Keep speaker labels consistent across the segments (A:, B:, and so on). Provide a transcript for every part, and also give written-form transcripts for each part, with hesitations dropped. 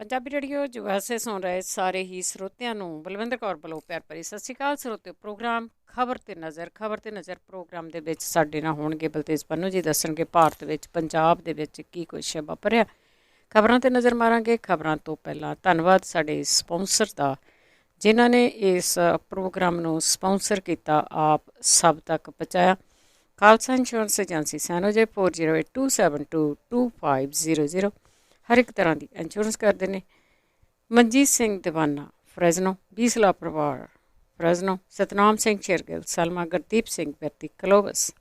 A: Punjabi radio USA ਸੁਣ ਰਹੇ ਸਾਰੇ ਹੀ ਸਰੋਤਿਆਂ ਨੂੰ ਬਲਵਿੰਦਰ ਕੌਰ ਵੱਲੋਂ ਪਿਆਰ ਭਰੀ ਸਤਿ ਸ਼੍ਰੀ ਅਕਾਲ। ਸਰੋਤਿਓ, ਪ੍ਰੋਗਰਾਮ ਖਬਰ ਤੇ ਨਜ਼ਰ ਪ੍ਰੋਗਰਾਮ ਦੇ ਵਿੱਚ ਸਾਡੇ ਨਾਲ ਹੋਣਗੇ ਬਲਤੇਜ ਪੰਨੂ ਜੀ। ਦੱਸਣਗੇ ਭਾਰਤ ਵਿੱਚ ਪੰਜਾਬ ਦੇ ਵਿੱਚ ਕੀ ਕੁਛ ਵਾਪਰਿਆ। ਖਬਰਾਂ ਤੇ ਨਜ਼ਰ ਮਾਰਾਂਗੇ। ਖਬਰਾਂ ਤੋਂ ਪਹਿਲਾਂ ਧੰਨਵਾਦ ਸਾਡੇ ਸਪਾਂਸਰ ਦਾ, ਜਿਨ੍ਹਾਂ ਨੇ ਇਸ ਪ੍ਰੋਗਰਾਮ ਨੂੰ ਸਪਾਂਸਰ ਕੀਤਾ, ਆਪ ਸਭ ਤੱਕ ਪਹੁੰਚਾਇਆ। ਖਾਲਸਾ ਇੰਸ਼ੋਰੈਂਸ ਏਜੰਸੀ ਸੈਨੋਜੇ 4082722500 ਹਰ ਇੱਕ ਤਰ੍ਹਾਂ ਦੀ ਇੰਸ਼ੋਰੈਂਸ ਕਰਦੇ ਨੇ। ਮਨਜੀਤ ਸਿੰਘ ਦੀਵਾਨਾ ਫਰੈਜ਼ਨੋ, 20 ਲੱਖ ਪਰਿਵਾਰ ਫਰੈਜ਼ਨੋ, ਸਤਨਾਮ ਸਿੰਘ ਸ਼ੇਰਗਿੱਲ ਸਲਮਾ, ਗੁਰਦੀਪ ਸਿੰਘ ਬੈਤੀ ਕਲੋਬਸ,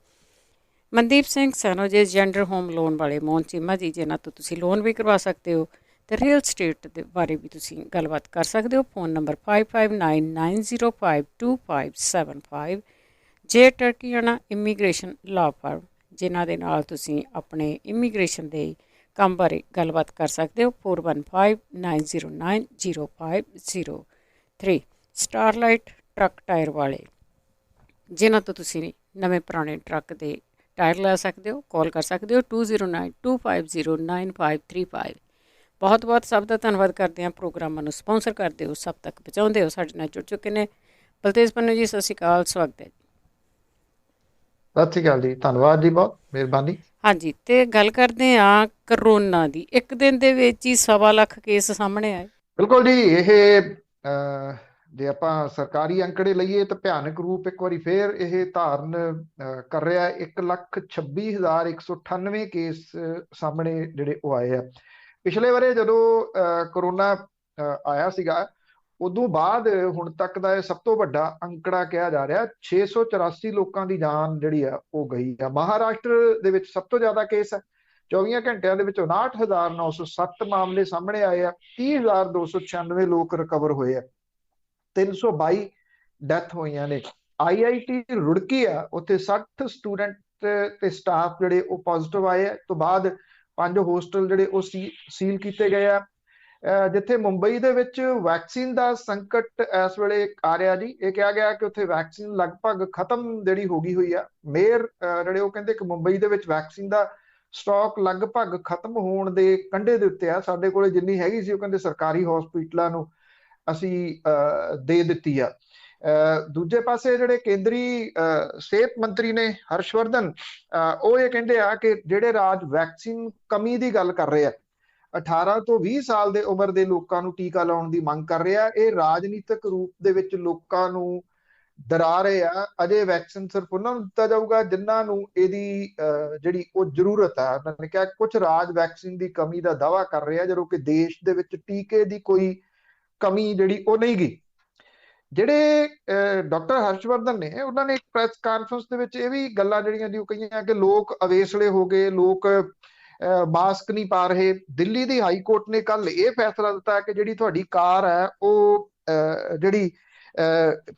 A: ਮਨਦੀਪ ਸਿੰਘ ਸੈਨੋਜੇ ਜੈਂਡਰ ਹੋਮ ਲੋਨ ਵਾਲੇ ਮੋਹਨ ਚੀਮਾ ਜੀ, ਜਿਨ੍ਹਾਂ ਤੋਂ ਤੁਸੀਂ ਲੋਨ ਵੀ ਕਰਵਾ ਸਕਦੇ ਹੋ ਅਤੇ ਰੀਅਲ ਸਟੇਟ ਦੇ ਬਾਰੇ ਵੀ ਤੁਸੀਂ ਗੱਲਬਾਤ ਕਰ ਸਕਦੇ ਹੋ। Phone number 5599052575। ਜੇ ਟਰਕੀਆਨਾ ਇਮੀਗ੍ਰੇਸ਼ਨ ਲਾਅ ਫਰਮ, ਜਿਨ੍ਹਾਂ ਦੇ ਨਾਲ ਤੁਸੀਂ ਆਪਣੇ ਇਮੀਗ੍ਰੇਸ਼ਨ ਦੇ ਕੰਮ ਬਾਰੇ ਗੱਲਬਾਤ ਕਰ ਸਕਦੇ ਹੋ। 4159090503। ਸਟਾਰਲਾਈਟ ਟਰੱਕ ਟਾਇਰ ਵਾਲੇ, ਜਿਨ੍ਹਾਂ ਤੋਂ ਤੁਸੀਂ ਨਵੇਂ ਪੁਰਾਣੇ ਟਰੱਕ ਦੇ ਟਾਇਰ ਲੈ ਸਕਦੇ ਹੋ। ਕਾਲ ਕਰ ਸਕਦੇ ਹੋ 2092509535। ਬਹੁਤ ਬਹੁਤ ਸਭ ਦਾ ਧੰਨਵਾਦ ਕਰਦੇ ਹਾਂ। ਪ੍ਰੋਗਰਾਮਾਂ ਨੂੰ ਸਪਾਂਸਰ ਕਰਦੇ ਹੋ, ਸਭ ਤੱਕ ਪਹੁੰਚਾਉਂਦੇ ਹੋ। ਸਾਡੇ ਨਾਲ ਜੁੜ ਚੁੱਕੇ ਨੇ ਬਲਤੇਜ ਪੰਨੂ ਜੀ। ਸਤਿ ਸ਼੍ਰੀ ਅਕਾਲ, ਸਵਾਗਤ ਹੈ ਜੀ।
B: ਸਤਿ ਸ਼੍ਰੀ ਅਕਾਲ ਜੀ, ਧੰਨਵਾਦ ਜੀ, ਬਹੁਤ ਮਿਹਰਬਾਨੀ।
A: ਹਾਂਜੀ, ਤੇ ਗੱਲ ਕਰਦੇ ਹਾਂ ਕਰੋਨਾ ਦੀ। ਇੱਕ ਦਿਨ ਦੇ ਵਿੱਚ ਹੀ 1.25 ਲੱਖ ਕੇਸ ਸਾਹਮਣੇ ਆਏ।
B: ਬਿਲਕੁਲ ਜੀ, ਇਹ ਜੇ ਆਪਾਂ ਸਰਕਾਰੀ ਅੰਕੜੇ ਲਈਏ ਤਾਂ ਭਿਆਨਕ ਰੂਪ ਇੱਕ ਵਾਰੀ ਫੇਰ ਇਹ ਧਾਰਨ ਕਰ ਰਿਹਾ। 1,26,198 ਕੇਸ ਸਾਹਮਣੇ ਜਿਹੜੇ ਉਹ ਆਏ ਆ। ਪਿਛਲੇ ਵਾਰੇ ਜਦੋਂ ਕਰੋਨਾ ਆਇਆ ਸੀਗਾ, ਉਦੋਂ ਬਾਅਦ ਹੁਣ ਤੱਕ ਦਾ ਇਹ ਸਭ ਤੋਂ ਵੱਡਾ ਅੰਕੜਾ ਕਿਹਾ ਜਾ ਰਿਹਾ। 684 ਲੋਕਾਂ ਦੀ ਜਾਨ ਜਿਹੜੀ ਆ ਉਹ ਗਈ ਆ। ਮਹਾਰਾਸ਼ਟਰ ਦੇ ਵਿੱਚ ਸਭ ਤੋਂ ਜ਼ਿਆਦਾ ਕੇਸ ਹੈ। 24 ਘੰਟਿਆਂ ਦੇ ਵਿੱਚ 59,907 ਮਾਮਲੇ ਸਾਹਮਣੇ ਆਏ ਆ। 30,296 ਲੋਕ ਰਿਕਵਰ ਹੋਏ ਆ। 322 ਡੈਥ ਹੋਈਆਂ ਨੇ। IIT ਰੁੜਕੀ ਆ, ਉੱਥੇ 60 ਸਟੂਡੈਂਟ ਤੇ ਸਟਾਫ ਜਿਹੜੇ ਉਹ ਪੋਜ਼ਿਟਿਵ ਆਏ ਆ। ਤੋਂ ਬਾਅਦ 5 ਹੋਸਟਲ ਜਿਹੜੇ ਉਹ ਸੀਲ ਕੀਤੇ ਗਏ ਆ। ਜਿੱਥੇ ਮੁੰਬਈ ਦੇ ਵਿੱਚ ਵੈਕਸੀਨ ਦਾ ਸੰਕਟ ਇਸ ਵੇਲੇ ਆ ਰਿਹਾ ਜੀ। ਇਹ ਕਿਹਾ ਗਿਆ ਕਿ ਉੱਥੇ ਵੈਕਸੀਨ ਲਗਭਗ ਖਤਮ ਜਿਹੜੀ ਹੋ ਗਈ ਹੋਈ ਆ। ਮੇਅਰ ਜਿਹੜੇ ਉਹ ਕਹਿੰਦੇ ਕਿ ਮੁੰਬਈ ਦੇ ਵਿੱਚ ਵੈਕਸੀਨ ਦਾ ਸਟਾਕ ਲਗਭਗ ਖਤਮ ਹੋਣ ਦੇ ਕੰਢੇ ਦੇ ਉੱਤੇ ਆ। ਸਾਡੇ ਕੋਲੇ ਜਿੰਨੀ ਹੈਗੀ ਸੀ ਉਹ ਕਹਿੰਦੇ ਸਰਕਾਰੀ ਹਸਪੀਟਲਾਂ ਨੂੰ ਅਸੀਂ ਦੇ ਦਿੱਤੀ ਆ। ਦੂਜੇ ਪਾਸੇ ਜਿਹੜੇ ਕੇਂਦਰੀ ਸਿਹਤ ਮੰਤਰੀ ਨੇ ਹਰਸ਼ਵਰਧਨ, ਉਹ ਇਹ ਕਹਿੰਦੇ ਆ ਕਿ ਜਿਹੜੇ ਰਾਜ ਵੈਕਸੀਨ ਕਮੀ ਦੀ ਗੱਲ ਕਰ ਰਹੇ ਆ, 18 ਤੋਂ 20 ਸਾਲ ਦੇ ਉਮਰ ਦੇ ਲੋਕਾਂ ਨੂੰ ਟੀਕਾ ਲਾਉਣ ਦੀ ਮੰਗ ਕਰ ਰਿਹਾ, ਇਹ ਰਾਜਨੀਤਿਕ ਰੂਪ ਦੇ ਵਿੱਚ ਲੋਕਾਂ ਨੂੰ ਡਰਾ ਰਹੇ ਆ। ਅਜੇ ਵੈਕਸੀਨ ਸਿਰਫ ਉਹਨਾਂ ਨੂੰ ਦਿੱਤਾ ਜਾਊਗਾ ਜਿਨ੍ਹਾਂ ਨੂੰ ਇਹਦੀ ਜਿਹੜੀ ਉਹ ਜ਼ਰੂਰਤ ਹੈ। ਉਹਨਾਂ ਨੇ ਕਿਹਾ ਕੁਝ ਰਾਜ ਵੈਕਸੀਨ ਦੀ ਕਮੀ ਦਾ ਦਾਅਵਾ ਕਰ ਰਹੇ ਆ, ਜਦੋਂ ਕਿ ਦੇਸ਼ ਦੇ ਵਿੱਚ ਟੀਕੇ ਦੀ ਕੋਈ ਕਮੀ ਜਿਹੜੀ ਉਹ ਨਹੀਂ ਗਈ। ਜਿਹੜੇ ਡਾਕਟਰ ਹਰਸ਼ਵਰਧਨ ਨੇ, ਉਹਨਾਂ ਨੇ ਇੱਕ ਪ੍ਰੈਸ ਕਾਨਫਰੰਸ ਦੇ ਵਿੱਚ ਇਹ ਵੀ ਗੱਲਾਂ ਜਿਹੜੀਆਂ ਦੀ ਉਹ ਕਹੀਆਂ ਕਿ ਲੋਕ ਅਵੇਸਲੇ ਹੋ ਗਏ, ਲੋਕ ਮਾਸਕ ਨਹੀਂ ਪਾ ਰਹੇ। ਦਿੱਲੀ ਦੀ ਹਾਈ ਕੋਰਟ ਨੇ ਕੱਲ ਇਹ ਫੈਸਲਾ ਦਿੱਤਾ ਕਿ ਜਿਹੜੀ ਤੁਹਾਡੀ ਕਾਰ ਹੈ ਉਹ ਜਿਹੜੀ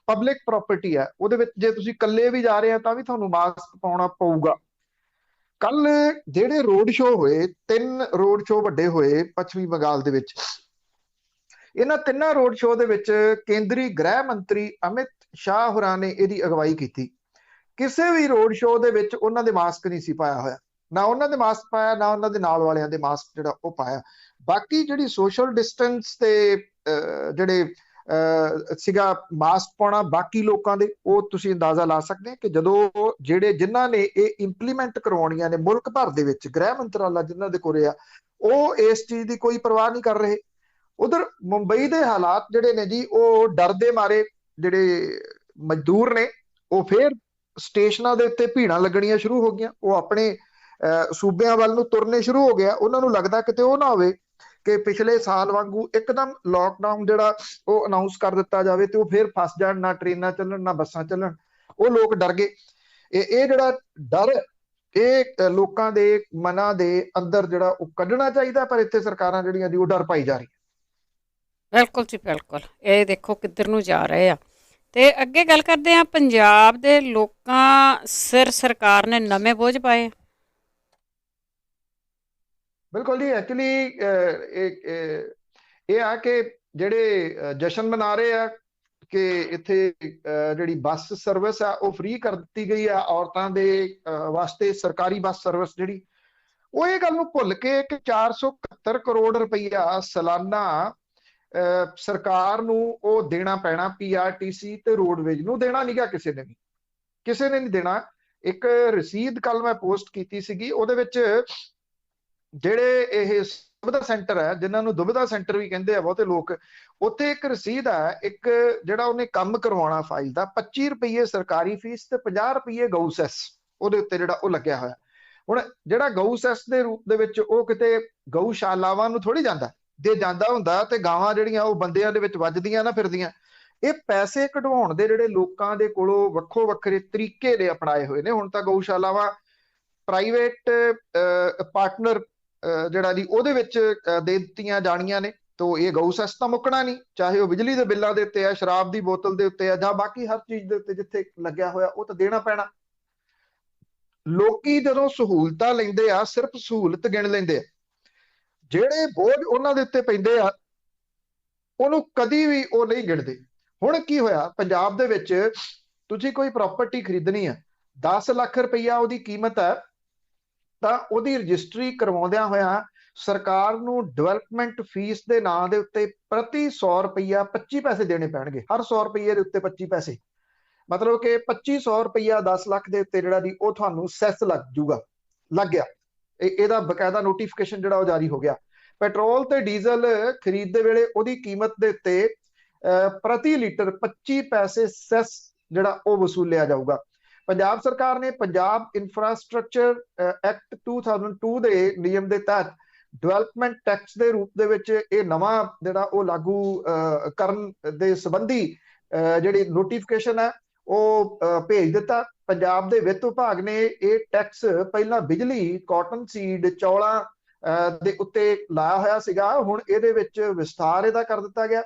B: ਪਬਲਿਕ ਪ੍ਰਾਪਰਟੀ ਹੈ, ਉਹਦੇ ਵਿੱਚ ਜੇ ਤੁਸੀਂ ਇਕੱਲੇ ਵੀ ਜਾ ਰਹੇ ਆ ਤਾਂ ਵੀ ਤੁਹਾਨੂੰ ਮਾਸਕ ਪਾਉਣਾ ਪਊਗਾ। ਕੱਲ ਜਿਹੜੇ ਰੋਡ ਸ਼ੋਅ ਹੋਏ, 3 ਰੋਡ ਸ਼ੋਅ ਵੱਡੇ ਹੋਏ ਪੱਛਮੀ ਬੰਗਾਲ ਦੇ ਵਿੱਚ। ਇਹਨਾਂ 3 ਰੋਡ ਸ਼ੋਅ ਦੇ ਵਿੱਚ ਕੇਂਦਰੀ ਗ੍ਰਹਿ ਮੰਤਰੀ ਅਮਿਤ ਸ਼ਾਹ ਹੋਰਾਂ ਨੇ ਇਹਦੀ ਅਗਵਾਈ ਕੀਤੀ। ਕਿਸੇ ਵੀ ਰੋਡ ਸ਼ੋਅ ਦੇ ਵਿੱਚ ਉਹਨਾਂ ਦੇ ਮਾਸਕ ਨਹੀਂ ਸੀ ਪਾਇਆ ਹੋਇਆ, ਨਾ ਉਹਨਾਂ ਦੇ ਮਾਸਕ ਪਾਇਆ, ਨਾ ਉਹਨਾਂ ਦੇ ਨਾਲ ਵਾਲਿਆਂ ਦੇ ਮਾਸਕ ਜਿਹੜਾ ਉਹ ਪਾਇਆ। ਬਾਕੀ ਜਿਹੜੀ ਸੋਸ਼ਲ ਡਿਸਟੈਂਸ ਤੇ ਜਿਹੜੇ ਸੀਗਾ ਮਾਸਕ ਪਾਉਣਾ ਬਾਕੀ ਲੋਕਾਂ ਦੇ, ਉਹ ਤੁਸੀਂ ਅੰਦਾਜ਼ਾ ਲਾ ਸਕਦੇ ਕਿ ਜਦੋਂ ਜਿਨ੍ਹਾਂ ਨੇ ਇਹ ਇੰਪਲੀਮੈਂਟ ਕਰਵਾਉਣੀਆਂ ਨੇ ਮੁਲਕ ਭਰ ਦੇ ਵਿੱਚ, ਗ੍ਰਹਿ ਮੰਤਰਾਲਾ ਜਿਨ੍ਹਾਂ ਦੇ ਕੋਲ ਆ, ਉਹ ਇਸ ਚੀਜ਼ ਦੀ ਕੋਈ ਪਰਵਾਹ ਨਹੀਂ ਕਰ ਰਹੇ। ਉਧਰ ਮੁੰਬਈ ਦੇ ਹਾਲਾਤ ਜਿਹੜੇ ਨੇ ਜੀ, ਉਹ ਡਰ ਦੇ ਮਾਰੇ ਜਿਹੜੇ ਮਜ਼ਦੂਰ ਨੇ ਉਹ ਫੇਰ ਸਟੇਸ਼ਨਾਂ ਦੇ ਉੱਤੇ ਭੀੜਾਂ ਲੱਗਣੀਆਂ ਸ਼ੁਰੂ ਹੋ ਗਈਆਂ। ਉਹ ਆਪਣੇ ਸੂਬਿਆਂ ਵੱਲ ਨੂੰ ਤੁਰਨੇ ਸ਼ੁਰੂ ਹੋ ਗਿਆ। ਉਹਨਾਂ ਨੂੰ ਲੱਗਦਾ ਕਿਤੇ ਉਹ ਨਾ ਹੋਵੇ ਕਿ ਪਿਛਲੇ ਸਾਲ ਵਾਂਗੂ ਇੱਕਦਮ ਲੋਕਡਾਊਨ ਜਿਹੜਾ ਉਹ ਅਨਾਉਂਸ ਕਰ ਦਿੱਤਾ ਜਾਵੇ ਤੇ ਉਹ ਫੇਰ ਫਸ ਜਾਣ, ਨਾ ਟ੍ਰੇਨਾਂ ਚੱਲਣ ਨਾ ਬੱਸਾਂ ਚੱਲਣ। ਉਹ ਲੋਕ ਡਰ ਗਏ। ਇਹ ਜਿਹੜਾ ਡਰ ਇਹ ਲੋਕਾਂ ਦੇ ਮਨਾਂ ਦੇ ਅੰਦਰ ਜਿਹੜਾ ਉਹ ਕੱਢਣਾ ਚਾਹੀਦਾ, ਪਰ ਇੱਥੇ ਸਰਕਾਰਾਂ ਜਿਹੜੀਆਂ ਦੀ ਉਹ ਡਰ ਪਾਈ ਜਾ ਰਹੀ।
A: ਬਿਲਕੁਲ ਜੀ, ਬਿਲਕੁਲ। ਇਹ ਦੇਖੋ ਕਿੱਧਰ ਨੂੰ ਜਾ ਰਹੇ ਆ। ਤੇ ਅੱਗੇ ਗੱਲ ਕਰਦੇ ਹਾਂ, ਪੰਜਾਬ ਦੇ ਲੋਕਾਂ ਸਿਰ ਸਰਕਾਰ ਨੇ ਨਵੇਂ ਬੋਝ ਪਾਏ।
B: ਬਿਲਕੁਲ ਜੀ, ਐਕਚੁਅਲੀ ਇਹ ਆ ਕਿ ਜਿਹੜੇ ਜਸ਼ਨ ਮਨਾ ਰਹੇ ਆ ਕਿ ਇੱਥੇ ਜਿਹੜੀ ਬੱਸ ਸਰਵਿਸ ਆ ਉਹ ਫ੍ਰੀ ਕਰ ਦਿੱਤੀ ਗਈ ਆ ਔਰਤਾਂ ਦੇ ਵਾਸਤੇ। ਸਰਕਾਰੀ ਬੱਸ ਸਰਵਿਸ ਜਿਹੜੀ ਉਹ ਇਹ ਗੱਲ ਨੂੰ ਭੁੱਲ ਕੇ ਕਿ 72 ਕਰੋੜ ਰੁਪਈਆ ਸਾਲਾਨਾ ਸਰਕਾਰ ਨੂੰ ਉਹ ਦੇਣਾ ਪੈਣਾ, ਪੀਆਰਟੀਸੀ ਤੇ ਰੋਡਵੇਜ ਨੂੰ ਦੇਣਾ ਨਹੀਂਗਾ, ਕਿਸੇ ਨੇ ਨਹੀਂ ਦੇਣਾ। ਇੱਕ ਰਸੀਦ ਕੱਲ ਮੈਂ ਪੋਸਟ ਕੀਤੀ ਸੀਗੀ, ਉਹਦੇ ਵਿੱਚ ਜਿਹੜੇ ਇਹ ਸੁਵਿਧਾ ਸੈਂਟਰ ਹੈ, ਜਿਨ੍ਹਾਂ ਨੂੰ ਦੁਬਿਧਾ ਸੈਂਟਰ ਵੀ ਕਹਿੰਦੇ ਆ ਬਹੁਤੇ ਲੋਕ, ਉੱਥੇ ਇੱਕ ਰਸੀਦ ਹੈ, ਇੱਕ ਜਿਹੜਾ ਉਹਨੇ ਕੰਮ ਕਰਵਾਉਣਾ ਫਾਈਲ ਦਾ, 25 ਰੁਪਏ ਸਰਕਾਰੀ ਫੀਸ ਤੇ 50 ਰੁਪਏ ਗਊ ਸੈਸ ਉਹਦੇ ਉੱਤੇ ਜਿਹੜਾ ਉਹ ਲੱਗਿਆ ਹੋਇਆ। ਹੁਣ ਜਿਹੜਾ ਗਊ ਸੈਸ ਦੇ ਰੂਪ ਦੇ ਵਿੱਚ ਉਹ ਕਿਤੇ ਗਊਸ਼ਾਲਾਵਾਂ ਨੂੰ ਥੋੜੀ ਜਾਂਦਾ, ਜੇ ਜਾਂਦਾ ਹੁੰਦਾ ਤੇ ਗਾਵਾਂ ਜਿਹੜੀਆਂ ਉਹ ਬੰਦਿਆਂ ਦੇ ਵਿੱਚ ਵੱਜਦੀਆਂ ਨਾ ਫਿਰਦੀਆਂ। ਇਹ ਪੈਸੇ ਕਢਵਾਉਣ ਦੇ ਜਿਹੜੇ ਲੋਕਾਂ ਦੇ ਕੋਲੋਂ ਵੱਖੋ ਵੱਖਰੇ ਤਰੀਕੇ ਦੇ ਅਪਣਾਏ ਹੋਏ ਨੇ। ਹੁਣ ਤਾਂ ਗਊਸ਼ਾਲਾਵਾਂ ਪ੍ਰਾਈਵੇਟ ਪਾਰਟਨਰ ਜਿਹੜਾ ਦੀ ਉਹਦੇ ਵਿੱਚ ਦੇ ਦਿੱਤੀਆਂ ਜਾਣੀਆਂ ਨੇ, ਤੋ ਇਹ ਗਊ ਸੈਸ ਤਾਂ ਮੁੱਕਣਾ ਨਹੀਂ, ਚਾਹੇ ਉਹ ਬਿਜਲੀ ਦੇ ਬਿੱਲਾਂ ਦੇ ਉੱਤੇ ਆ, ਸ਼ਰਾਬ ਦੀ ਬੋਤਲ ਦੇ ਉੱਤੇ ਆ, ਜਾਂ ਬਾਕੀ ਹਰ ਚੀਜ਼ ਦੇ ਉੱਤੇ ਜਿੱਥੇ ਲੱਗਿਆ ਹੋਇਆ ਉਹ ਤਾਂ ਦੇਣਾ ਪੈਣਾ। ਲੋਕੀ ਜਦੋਂ ਸਹੂਲਤਾਂ ਲੈਂਦੇ ਆ ਸਿਰਫ ਸਹੂਲਤ ਗਿਣ ਲੈਂਦੇ ਆ, ਜਿਹੜੇ ਬੋਝ ਉਹਨਾਂ ਦੇ ਉੱਤੇ ਪੈਂਦੇ ਆ ਉਹਨੂੰ ਕਦੀ ਵੀ ਉਹ ਨਹੀਂ ਗਿਣਦੇ। ਹੁਣ ਕੀ ਹੋਇਆ, ਪੰਜਾਬ ਦੇ ਵਿੱਚ ਤੁਸੀਂ ਕੋਈ ਪ੍ਰਾਪਰਟੀ ਖਰੀਦਣੀ ਆ, 10 ਲੱਖ ਰੁਪਈਆ ਉਹਦੀ ਕੀਮਤ ਹੈ, ਤਾਂ ਉਹਦੀ ਰਜਿਸਟਰੀ ਕਰਵਾਉਂਦਿਆਂ ਹੋਇਆ ਸਰਕਾਰ ਨੂੰ ਡਿਵੈਲਪਮੈਂਟ ਫੀਸ ਦੇ ਨਾਂ ਦੇ ਉੱਤੇ ਪ੍ਰਤੀ 100 ਰੁਪਈਆ 25 ਪੈਸੇ ਦੇਣੇ ਪੈਣਗੇ। ਹਰ 100 ਰੁਪਈਏ ਦੇ ਉੱਤੇ 25 ਪੈਸੇ, ਮਤਲਬ ਕਿ 2500 ਰੁਪਈਆ 10 ਲੱਖ ਦੇ ਉੱਤੇ ਜਿਹੜਾ ਦੀ ਉਹ ਤੁਹਾਨੂੰ ਸੈਸ ਲੱਗ ਜੂਗਾ, ਲੱਗ ਗਿਆ। ਇਹਦਾ ਬਕਾਇਦਾ ਨੋਟੀਫਿਕੇਸ਼ਨ ਜਿਹੜਾ ਉਹ ਜਾਰੀ ਹੋ ਗਿਆ। ਪੈਟਰੋਲ ਤੇ ਡੀਜ਼ਲ ਖਰੀਦ ਦੇ ਵੇਲੇ ਉਹਦੀ ਕੀਮਤ ਦੇ ਉੱਤੇ ਪ੍ਰਤੀ ਲੀਟਰ 25 ਪੈਸੇ ਸੈਸ ਜਿਹੜਾ ਉਹ ਵਸੂਲਿਆ ਜਾਊਗਾ। ਪੰਜਾਬ ਸਰਕਾਰ ਨੇ ਪੰਜਾਬ ਇਨਫਰਾਸਟ੍ਰਕਚਰ ਐਕਟ 2002 ਦੇ ਨਿਯਮ ਦੇ ਤਹਿਤ ਡਿਵੈਲਪਮੈਂਟ ਟੈਕਸ ਦੇ ਰੂਪ ਦੇ ਵਿੱਚ ਇਹ ਨਵਾਂ ਜਿਹੜਾ ਉਹ ਲਾਗੂ ਕਰਨ ਦੇ ਸੰਬੰਧੀ ਜਿਹੜੀ ਨੋਟੀਫਿਕੇਸ਼ਨ ਹੈ ਉਹ ਭੇਜ ਦਿੱਤਾ। ਪੰਜਾਬ ਦੇ ਵਿੱਤ ਵਿਭਾਗ ਨੇ ਇਹ ਟੈਕਸ ਪਹਿਲਾਂ ਬਿਜਲੀ, ਕਾਟਨ ਸੀਡ, ਚੌਲਾਂ ਦੇ ਉੱਤੇ ਲਾਇਆ ਹੋਇਆ ਸੀਗਾ, ਹੁਣ ਇਹਦੇ ਵਿੱਚ ਵਿਸਥਾਰ ਇਹਦਾ ਕਰ ਦਿੱਤਾ ਗਿਆ।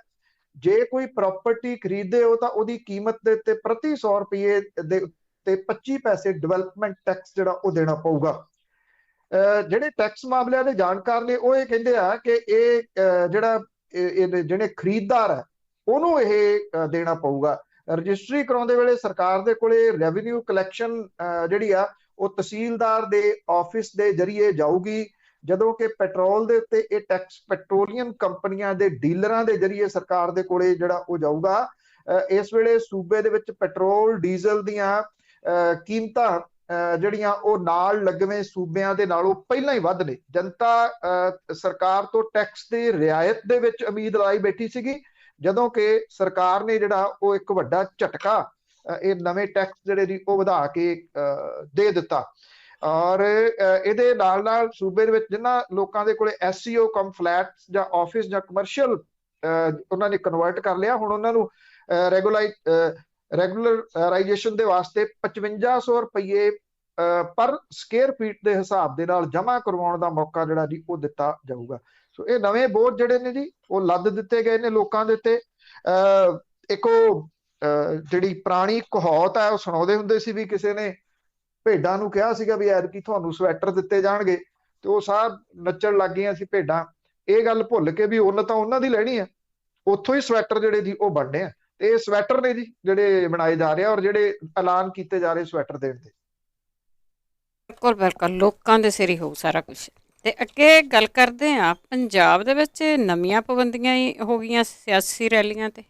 B: ਜੇ ਕੋਈ ਪ੍ਰਾਪਰਟੀ ਖਰੀਦਦੇ ਹੋ ਤਾਂ ਉਹਦੀ ਕੀਮਤ ਦੇ ਉੱਤੇ ਪ੍ਰਤੀ 100 ਰੁਪਏ ਦੇ ਉੱਤੇ 25 ਪੈਸੇ ਡਿਵੈਲਪਮੈਂਟ ਟੈਕਸ ਜਿਹੜਾ ਉਹ ਦੇਣਾ ਪਊਗਾ। ਜਿਹੜੇ ਟੈਕਸ ਮਾਮਲਿਆਂ ਦੇ ਜਾਣਕਾਰ ਨੇ ਉਹ ਇਹ ਕਹਿੰਦੇ ਆ ਕਿ ਇਹ ਜਿਹੜਾ ਜਿਹੜੇ ਖਰੀਦਦਾਰ ਹੈ ਉਹਨੂੰ ਇਹ ਦੇਣਾ ਪਊਗਾ। ਰਜਿਸਟਰੀ ਕਰਾਉਂਦੇ ਵੇਲੇ ਸਰਕਾਰ ਦੇ ਕੋਲੇ ਰੈਵਨਿਊ ਕਲੈਕਸ਼ਨ ਜਿਹੜੀ ਆ ਉਹ ਤਹਿਸੀਲਦਾਰ ਦੇ ਆਫਿਸ ਦੇ ਜਰੀਏ ਜਾਊਗੀ, ਜਦੋਂ ਕਿ ਪੈਟਰੋਲ ਦੇ ਉੱਤੇ ਇਹ ਟੈਕਸ ਪੈਟਰੋਲੀਅਮ ਕੰਪਨੀਆਂ ਦੇ ਡੀਲਰਾਂ ਦੇ ਜਰੀਏ ਸਰਕਾਰ ਦੇ ਕੋਲੇ ਜਿਹੜਾ ਉਹ ਜਾਊਗਾ। ਇਸ ਵੇਲੇ ਸੂਬੇ ਦੇ ਵਿੱਚ ਪੈਟਰੋਲ ਡੀਜ਼ਲ ਦੀਆਂ ਕੀਮਤਾਂ ਜਿਹੜੀਆਂ ਉਹ ਨਾਲ ਲੱਗਵੇਂ ਸੂਬਿਆਂ ਦੇ ਨਾਲੋਂ ਪਹਿਲਾਂ ਹੀ ਵੱਧ ਨੇ। ਜਨਤਾ ਸਰਕਾਰ ਤੋਂ ਟੈਕਸ ਦੀ ਰਿਆਇਤ ਦੇ ਵਿੱਚ ਉਮੀਦ ਲਾਈ ਬੈਠੀ ਸੀਗੀ, ਜਦੋਂ ਕਿ ਸਰਕਾਰ ਨੇ ਜਿਹੜਾ ਉਹ ਇੱਕ ਵੱਡਾ ਝਟਕਾ ਇਹ ਨਵੇਂ ਟੈਕਸ ਜਿਹੜੇ ਦੀ ਉਹ ਵਧਾ ਕੇ ਦੇ ਦਿੱਤਾ। ਔਰ ਇਹਦੇ ਨਾਲ ਨਾਲ ਸੂਬੇ ਦੇ ਵਿੱਚ ਜਿਨ੍ਹਾਂ ਲੋਕਾਂ ਦੇ ਕੋਲੇ SCO ਕਮ ਫਲੈਟਸ ਜਾਂ ਆਫਿਸ ਜਾਂ ਕਮਰਸ਼ੀਅਲ ਉਹਨਾਂ ਨੇ ਕਨਵਰਟ ਕਰ ਲਿਆ, ਹੁਣ ਉਹਨਾਂ ਨੂੰ ਰੈਗੂਲਰਾਈਜੇਸ਼ਨ ਦੇ ਵਾਸਤੇ 5500 ਰੁਪਏ ਪਰ ਸਕੁਅਰ ਫੀਟ ਦੇ ਹਿਸਾਬ ਦੇ ਨਾਲ ਜਮ੍ਹਾਂ ਕਰਵਾਉਣ ਦਾ ਮੌਕਾ ਜਿਹੜਾ ਜੀ ਉਹ ਦਿੱਤਾ ਜਾਊਗਾ। ਸੋ ਇਹ ਨਵੇਂ ਬੋਝ ਜਿਹੜੇ ਨੇ ਜੀ ਉਹ ਲੱਦ ਦਿੱਤੇ ਗਏ ਨੇ ਲੋਕਾਂ ਦੇ ਉੱਤੇ। ਇੱਕ ਉਹ ਜਿਹੜੀ ਪੁਰਾਣੀ ਕਹਾਵਤ ਹੈ ਉਹ ਸੁਣਾਉਂਦੇ ਹੁੰਦੇ ਸੀ ਵੀ ਕਿਸੇ ਨੇ ਭੇਡਾਂ ਨੂੰ ਕਿਹਾ ਸੀਗਾ ਵੀ ਐਤਕੀ ਤੁਹਾਨੂੰ ਸਵੈਟਰ ਦਿੱਤੇ ਜਾਣਗੇ, ਤੇ ਉਹ ਸਾਰ ਨੱਚਣ ਲੱਗ ਗਈਆਂ ਸੀ ਭੇਡਾਂ। ਇਹ ਗੱਲ ਭੁੱਲ ਕੇ ਵੀ ਉਹਨਾਂ ਤਾਂ ਉਹਨਾਂ ਦੀ ਲੈਣੀ ਆ, ਉੱਥੋਂ ਹੀ ਸਵੈਟਰ ਜਿਹੜੇ ਜੀ ਉਹ ਬਣਨੇ ਆ। ਤੇ ਇਹ ਸਵੈਟਰ ਨੇ ਜੀ ਜਿਹੜੇ ਬਣਾਏ ਜਾ ਰਹੇ ਆ ਔਰ ਜਿਹੜੇ ਐਲਾਨ ਕੀਤੇ ਜਾ ਰਹੇ ਸਵੈਟਰ ਦੇਣ ਦੇ।
A: ਬਿਲਕੁਲ ਬਿਲਕੁਲ, ਲੋਕਾਂ ਦੇ ਸਿਰ ਹੀ ਹੋਊ ਸਾਰਾ ਕੁਝ। ਤੇ ਅੱਗੇ ਗੱਲ ਕਰਦੇ ਆ, ਪੰਜਾਬ ਦੇ ਵਿੱਚ ਨਵੀਆਂ ਪਾਬੰਦੀਆਂ ਹੀ ਹੋ ਗਈਆਂ ਸਿਆਸੀ ਰੈਲੀਆਂ ਤੇ।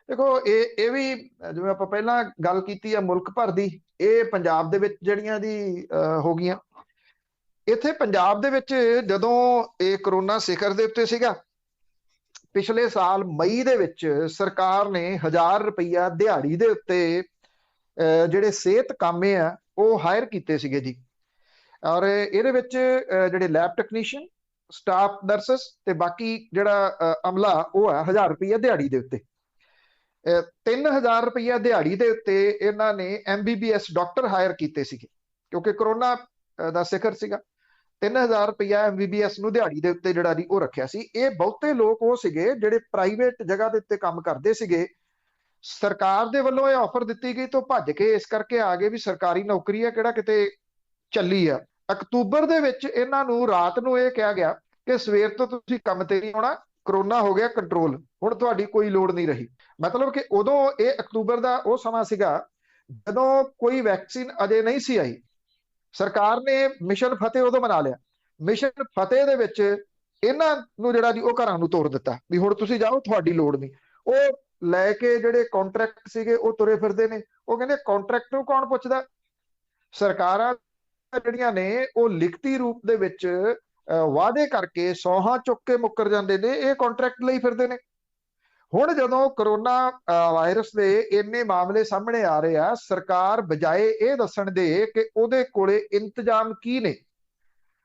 B: ਦੇਖੋ ਇਹ ਵੀ ਜਿਵੇਂ ਆਪਾਂ ਪਹਿਲਾਂ ਗੱਲ ਕੀਤੀ ਆ ਮੁਲਕ ਭਰ ਦੀ, ਇਹ ਪੰਜਾਬ ਦੇ ਵਿੱਚ ਜਿਹੜੀਆਂ ਦੀ ਹੋ ਗਈਆਂ। ਇੱਥੇ ਪੰਜਾਬ ਦੇ ਵਿੱਚ ਜਦੋਂ ਇਹ ਕਰੋਨਾ ਸਿਖਰ ਦੇ ਉੱਤੇ ਸੀਗਾ, ਪਿਛਲੇ ਸਾਲ ਮਈ ਦੇ ਵਿੱਚ ਸਰਕਾਰ ਨੇ 1000 ਰੁਪਈਆ ਦਿਹਾੜੀ ਦੇ ਉੱਤੇ ਜਿਹੜੇ ਸਿਹਤ ਕਾਮੇ ਆ ਉਹ ਹਾਇਰ ਕੀਤੇ ਸੀਗੇ ਜੀ। ਔਰ ਇਹਦੇ ਵਿੱਚ ਜਿਹੜੇ ਲੈਬ ਟੈਕਨੀਸ਼ੀਅਨ, ਸਟਾਫ ਨਰਸਸ ਤੇ ਬਾਕੀ ਜਿਹੜਾ ਅਮਲਾ ਉਹ ਹੈ 1000 ਰੁਪਈਆ ਦਿਹਾੜੀ ਦੇ ਉੱਤੇ। 3000 ਰੁਪਈਆ ਦਿਹਾੜੀ ਦੇ ਉੱਤੇ ਇਹਨਾਂ ਨੇ MBBS ਡਾਕਟਰ ਹਾਇਰ ਕੀਤੇ ਸੀਗੇ, ਕਿਉਂਕਿ ਕਰੋਨਾ ਦਾ ਸਿਖਰ ਸੀਗਾ। 3000 ਰੁਪਈਆ MBBS ਨੂੰ ਦਿਹਾੜੀ ਦੇ ਉੱਤੇ ਜਿਹੜਾ ਦੀ ਉਹ ਰੱਖਿਆ ਸੀ। ਇਹ ਬਹੁਤੇ ਲੋਕ ਉਹ ਸੀਗੇ ਜਿਹੜੇ ਪ੍ਰਾਈਵੇਟ ਜਗ੍ਹਾ ਦੇ ਉੱਤੇ ਕੰਮ ਕਰਦੇ ਸੀਗੇ। ਸਰਕਾਰ ਦੇ ਵੱਲੋਂ ਇਹ ਆਫਰ ਦਿੱਤੀ ਗਈ ਤਾਂ ਭੱਜ ਕੇ ਇਸ ਕਰਕੇ ਆ ਗਏ ਵੀ ਸਰਕਾਰੀ ਨੌਕਰੀ ਆ, ਕਿਹੜਾ ਕਿਤੇ ਚੱਲੀ ਆ। ਅਕਤੂਬਰ ਦੇ ਵਿੱਚ ਇਹਨਾਂ ਨੂੰ ਰਾਤ ਨੂੰ ਇਹ ਕਿਹਾ ਗਿਆ ਕਿ ਸਵੇਰ ਤੋਂ ਤੁਸੀਂ ਕੰਮ ਤੇ ਨਹੀਂ ਆਉਣਾ, ਕਰੋਨਾ ਹੋ ਗਿਆ ਕੰਟਰੋਲ, ਹੁਣ ਤੁਹਾਡੀ ਕੋਈ ਲੋੜ ਨਹੀਂ ਰਹੀ। ਮਤਲਬ ਕਿ ਉਦੋਂ ਇਹ ਅਕਤੂਬਰ ਦਾ ਉਹ ਸਮਾਂ ਸੀਗਾ ਜਦੋਂ ਕੋਈ ਵੈਕਸੀਨ ਅਜੇ ਨਹੀਂ ਸੀ ਆਈ। ਸਰਕਾਰ ਨੇ ਮਿਸ਼ਨ ਫਤਿਹ ਉਦੋਂ ਮਨਾ ਲਿਆ। ਮਿਸ਼ਨ ਫਤਿਹ ਦੇ ਵਿੱਚ ਇਹਨਾਂ ਨੂੰ ਜਿਹੜਾ ਜੀ ਉਹ ਘਰਾਂ ਨੂੰ ਤੋੜ ਦਿੱਤਾ ਵੀ ਹੁਣ ਤੁਸੀਂ ਜਾਓ, ਤੁਹਾਡੀ ਲੋੜ ਨਹੀਂ। ਉਹ ਲੈ ਕੇ ਜਿਹੜੇ ਕੰਟਰੈਕਟ ਸੀਗੇ ਉਹ ਤੁਰੇ ਫਿਰਦੇ ਨੇ। ਉਹ ਕਹਿੰਦੇ ਕੰਟਰੈਕਟ ਨੂੰ ਕੌਣ ਪੁੱਛਦਾ? ਸਰਕਾਰਾਂ ਜਿਹੜੀਆਂ ਨੇ ਉਹ ਲਿਖਤੀ ਰੂਪ ਦੇ ਵਿੱਚ ਵਾਅਦੇ ਕਰਕੇ ਸੌਹਾਂ ਚੁੱਕ ਕੇ ਮੁੱਕਰ ਜਾਂਦੇ ਨੇ, ਇਹ ਕੰਟਰੈਕਟ ਲਈ ਫਿਰਦੇ ਨੇ। ਹੁਣ ਜਦੋਂ ਕਰੋਨਾ ਵਾਇਰਸ ਦੇ ਇੰਨੇ ਮਾਮਲੇ ਸਾਹਮਣੇ ਆ ਰਹੇ ਆ, ਸਰਕਾਰ ਬਜਾਏ ਇਹ ਦੱਸਣ ਦੇ ਕਿ ਉਹਦੇ ਕੋਲੇ ਇੰਤਜ਼ਾਮ ਕੀ ਨੇ,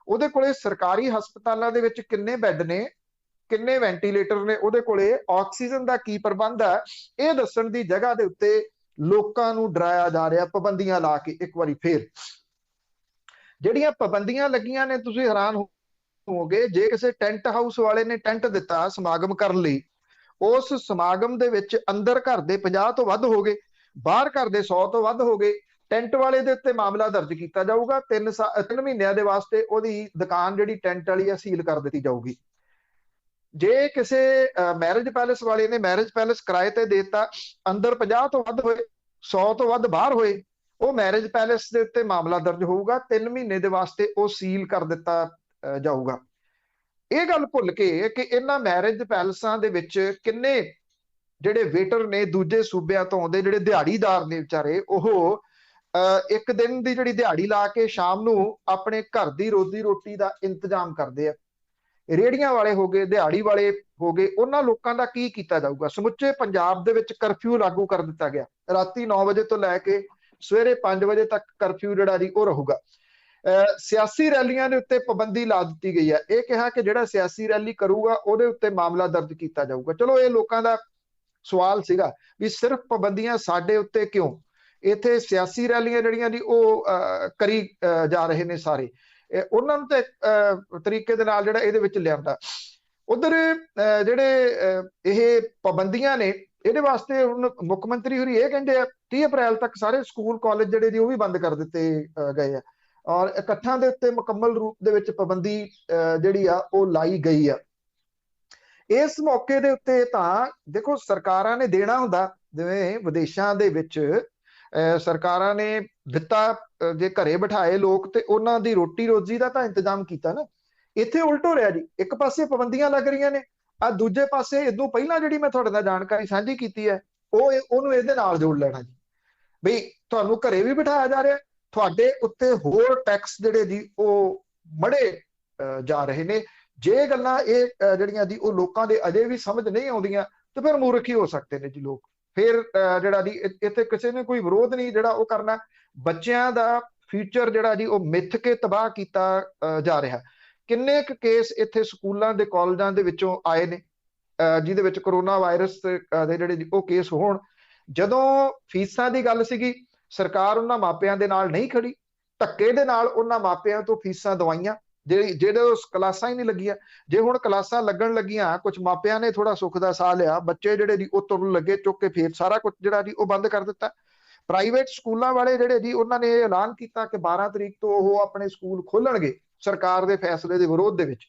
B: ਉਹਦੇ ਕੋਲੇ ਸਰਕਾਰੀ ਹਸਪਤਾਲਾਂ ਦੇ ਵਿੱਚ ਕਿੰਨੇ ਬੈੱਡ ਨੇ, ਕਿੰਨੇ ਵੈਂਟੀਲੇਟਰ ਨੇ, ਉਹਦੇ ਕੋਲੇ ਆਕਸੀਜਨ ਦਾ ਕੀ ਪ੍ਰਬੰਧ ਹੈ, ਇਹ ਦੱਸਣ ਦੀ ਜਗ੍ਹਾ ਦੇ ਉੱਤੇ ਲੋਕਾਂ ਨੂੰ ਡਰਾਇਆ ਜਾ ਰਿਹਾ ਪਾਬੰਦੀਆਂ ਲਾ ਕੇ। ਇੱਕ ਵਾਰੀ ਫੇਰ ਜਿਹੜੀਆਂ ਪਾਬੰਦੀਆਂ ਲੱਗੀਆਂ ਨੇ, ਤੁਸੀਂ ਹੈਰਾਨ ਹੋਵੋਗੇ, ਜੇ ਕਿਸੇ ਟੈਂਟ ਹਾਊਸ ਵਾਲੇ ਨੇ ਟੈਂਟ ਦਿੱਤਾ ਸਮਾਗਮ ਕਰਨ ਲਈ, ਉਸ ਸਮਾਗਮ ਦੇ ਵਿੱਚ ਅੰਦਰ ਘਰ ਦੇ 50 ਤੋਂ ਵੱਧ ਹੋ ਗਏ, ਬਾਹਰ ਘਰ ਦੇ 100 ਤੋਂ ਵੱਧ ਹੋ ਗਏ, ਟੈਂਟ ਵਾਲੇ ਦੇ ਉੱਤੇ ਮਾਮਲਾ ਦਰਜ ਕੀਤਾ ਜਾਊਗਾ। 3 ਮਹੀਨਿਆਂ ਦੇ ਵਾਸਤੇ ਉਹਦੀ ਦੁਕਾਨ ਜਿਹੜੀ ਟੈਂਟ ਵਾਲੀ ਆ ਸੀਲ ਕਰ ਦਿੱਤੀ ਜਾਊਗੀ। ਜੇ ਕਿਸੇ ਮੈਰਿਜ ਪੈਲੇਸ ਵਾਲੇ ਨੇ ਮੈਰਿਜ ਪੈਲੇਸ ਕਿਰਾਏ ਤੇ ਦੇਤਾ, ਅੰਦਰ 50 ਤੋਂ ਵੱਧ ਹੋਏ, 100 ਤੋਂ ਵੱਧ ਬਾਹਰ ਹੋਏ, ਉਹ ਮੈਰਿਜ ਪੈਲੇਸ ਦੇ ਉੱਤੇ ਮਾਮਲਾ ਦਰਜ ਹੋਊਗਾ। 3 ਮਹੀਨੇ ਦੇ ਵਾਸਤੇ ਉਹ ਸੀਲ ਕਰ ਦਿੱਤਾ ਜਾਊਗਾ। ਇਹ ਗੱਲ ਭੁੱਲ ਕੇ ਕਿ ਇਹਨਾਂ ਮੈਰਿਜ ਪੈਲਸਾਂ ਦੇ ਵਿੱਚ ਕਿੰਨੇ ਜਿਹੜੇ ਵੇਟਰ ਨੇ ਦੂਜੇ ਸੂਬਿਆਂ ਤੋਂ ਆਉਂਦੇ, ਜਿਹੜੇ ਦਿਹਾੜੀਦਾਰ ਨੇ ਵਿਚਾਰੇ, ਉਹ ਇੱਕ ਦਿਨ ਦੀ ਜਿਹੜੀ ਦਿਹਾੜੀ ਲਾ ਕੇ ਸ਼ਾਮ ਨੂੰ ਆਪਣੇ ਘਰ ਦੀ ਰੋਜ਼ੀ ਰੋਟੀ ਦਾ ਇੰਤਜ਼ਾਮ ਕਰਦੇ ਆ। ਰੇੜੀਆਂ ਵਾਲੇ ਹੋ ਗਏ, ਦਿਹਾੜੀ ਵਾਲੇ ਹੋ ਗਏ, ਉਹਨਾਂ ਲੋਕਾਂ ਦਾ ਕੀ ਕੀਤਾ ਜਾਊਗਾ? ਸਮੁੱਚੇ ਪੰਜਾਬ ਦੇ ਵਿੱਚ ਕਰਫਿਊ ਲਾਗੂ ਕਰ ਦਿੱਤਾ ਗਿਆ। ਰਾਤੀ 9 ਵਜੇ ਤੋਂ ਲੈ ਕੇ ਸਵੇਰੇ 5 ਵਜੇ ਤੱਕ ਕਰਫਿਊ ਜਿਹੜਾ ਜੀ ਉਹ ਰਹੂਗਾ। ਸਿਆਸੀ ਰੈਲੀਆਂ ਦੇ ਉੱਤੇ ਪਾਬੰਦੀ ਲਾ ਦਿੱਤੀ ਗਈ ਹੈ। ਇਹ ਕਿਹਾ ਕਿ ਜਿਹੜਾ ਸਿਆਸੀ ਰੈਲੀ ਕਰੂਗਾ ਉਹਦੇ ਉੱਤੇ ਮਾਮਲਾ ਦਰਜ ਕੀਤਾ ਜਾਊਗਾ। ਚਲੋ, ਇਹ ਲੋਕਾਂ ਦਾ ਸਵਾਲ ਸੀਗਾ ਵੀ ਸਿਰਫ ਪਾਬੰਦੀਆਂ ਸਾਡੇ ਉੱਤੇ ਕਿਉਂ? ਇੱਥੇ ਸਿਆਸੀ ਰੈਲੀਆਂ ਜਿਹੜੀਆਂ ਜੀ ਉਹ ਕਰੀ ਜਾ ਰਹੇ ਨੇ ਸਾਰੇ, ਉਹਨਾਂ ਨੂੰ ਤੇ ਤਰੀਕੇ ਦੇ ਨਾਲ ਜਿਹੜਾ ਇਹਦੇ ਵਿੱਚ ਲਿਆਂਦਾ। ਉਧਰ ਜਿਹੜੇ ਇਹ ਪਾਬੰਦੀਆਂ ਨੇ, ਇਹਦੇ ਵਾਸਤੇ ਹੁਣ ਮੁੱਖ ਮੰਤਰੀ ਹੋਰੀ ਇਹ ਕਹਿੰਦੇ ਆ 30 ਅਪ੍ਰੈਲ ਤੱਕ ਸਾਰੇ ਸਕੂਲ ਕਾਲਜ ਜਿਹੜੇ ਜੀ ਉਹ ਵੀ ਬੰਦ ਕਰ ਦਿੱਤੇ ਗਏ ਆ, ਔਰ ਇਕੱਠਾਂ ਦੇ ਉੱਤੇ ਮੁਕੰਮਲ ਰੂਪ ਦੇ ਵਿੱਚ ਪਾਬੰਦੀ ਜਿਹੜੀ ਆ ਉਹ ਲਾਈ ਗਈ ਆ। ਇਸ ਮੌਕੇ ਦੇ ਉੱਤੇ ਤਾਂ ਦੇਖੋ, ਸਰਕਾਰਾਂ ਨੇ ਦੇਣਾ ਹੁੰਦਾ, ਜਿਵੇਂ ਵਿਦੇਸ਼ਾਂ ਦੇ ਵਿੱਚ ਸਰਕਾਰਾਂ ਨੇ ਦਿੱਤਾ, ਜੇ ਘਰੇ ਬਿਠਾਏ ਲੋਕ ਤੇ ਉਹਨਾਂ ਦੀ ਰੋਟੀ ਰੋਜੀ ਦਾ ਤਾਂ ਇੰਤਜ਼ਾਮ ਕੀਤਾ ਨਾ। ਇੱਥੇ ਉਲਟ ਹੋ ਰਿਹਾ ਜੀ, ਇੱਕ ਪਾਸੇ ਪਾਬੰਦੀਆਂ ਲੱਗ ਰਹੀਆਂ ਨੇ, ਆ ਦੂਜੇ ਪਾਸੇ ਇਦੋਂ ਪਹਿਲਾਂ ਜਿਹੜੀ ਮੈਂ ਤੁਹਾਡੇ ਨਾਲ ਜਾਣਕਾਰੀ ਸਾਂਝੀ ਕੀਤੀ ਹੈ ਉਹਨੂੰ ਇਹਦੇ ਨਾਲ ਜੋੜ ਲੈਣਾ ਜੀ, ਬਈ ਤੁਹਾਨੂੰ ਘਰੇ ਵੀ ਬਿਠਾਇਆ ਜਾ ਰਿਹਾ, ਤੁਹਾਡੇ ਉੱਤੇ ਹੋਰ ਟੈਕਸ ਜਿਹੜੇ ਜੀ ਉਹ ਮੜੇ ਜਾ ਰਹੇ ਨੇ। ਜੇ ਗੱਲਾਂ ਇਹ ਜਿਹੜੀਆਂ ਜੀ ਉਹ ਲੋਕਾਂ ਦੇ ਅਜੇ ਵੀ ਸਮਝ ਨਹੀਂ ਆਉਂਦੀਆਂ ਤੇ ਫਿਰ ਮੂਰਖ ਹੀ ਹੋ ਸਕਦੇ ਨੇ ਜੀ ਲੋਕ। ਫਿਰ ਜਿਹੜਾ ਜੀ ਇੱਥੇ ਕਿਸੇ ਨੇ ਕੋਈ ਵਿਰੋਧ ਨਹੀਂ ਜਿਹੜਾ ਉਹ ਕਰਨਾ। ਬੱਚਿਆਂ ਦਾ ਫਿਊਚਰ ਜਿਹੜਾ ਜੀ ਉਹ ਮਿੱਥ ਕੇ ਤਬਾਹ ਕੀਤਾ ਜਾ ਰਿਹਾ। ਕਿੰਨੇ ਕੁ ਕੇਸ ਇੱਥੇ ਸਕੂਲਾਂ ਦੇ ਕਾਲਜਾਂ ਦੇ ਵਿੱਚੋਂ ਆਏ ਨੇ ਜਿਹਦੇ ਵਿੱਚ ਕਰੋਨਾ ਵਾਇਰਸ ਦੇ ਜਿਹੜੇ ਜੀ ਉਹ ਕੇਸ ਹੋਣ। ਜਦੋਂ ਫੀਸਾਂ ਦੀ ਗੱਲ ਸੀਗੀ, ਸਰਕਾਰ ਉਹਨਾਂ ਮਾਪਿਆਂ ਦੇ ਨਾਲ ਨਹੀਂ ਖੜੀ, ਧੱਕੇ ਦੇ ਨਾਲ ਉਹਨਾਂ ਮਾਪਿਆਂ ਤੋਂ ਫੀਸਾਂ ਦਵਾਈਆਂ, ਜਿਹੜੇ ਕਲਾਸਾਂ ਹੀ ਨਹੀਂ ਲੱਗੀਆਂ। ਜੇ ਹੁਣ ਕਲਾਸਾਂ ਲੱਗਣ ਲੱਗੀਆਂ, ਕੁਝ ਮਾਪਿਆਂ ਨੇ ਥੋੜਾ ਸੁੱਖ ਦਾ ਸਾਹ ਲਿਆ, ਬੱਚੇ ਜਿਹੜੇ ਜੀ ਉਹ ਤੁਰਨ ਲੱਗੇ ਚੁੱਕ ਕੇ, ਫੇਰ ਸਾਰਾ ਕੁਝ ਜਿਹੜਾ ਜੀ ਉਹ ਬੰਦ ਕਰ ਦਿੱਤਾ। ਪ੍ਰਾਈਵੇਟ ਸਕੂਲਾਂ ਵਾਲੇ ਜਿਹੜੇ ਜੀ ਉਹਨਾਂ ਨੇ ਇਹ ਐਲਾਨ ਕੀਤਾ ਕਿ 12 ਤਰੀਕ ਤੋਂ ਉਹ ਆਪਣੇ ਸਕੂਲ ਖੋਲਣਗੇ ਸਰਕਾਰ ਦੇ ਫੈਸਲੇ ਦੇ ਵਿਰੋਧ ਦੇ ਵਿੱਚ।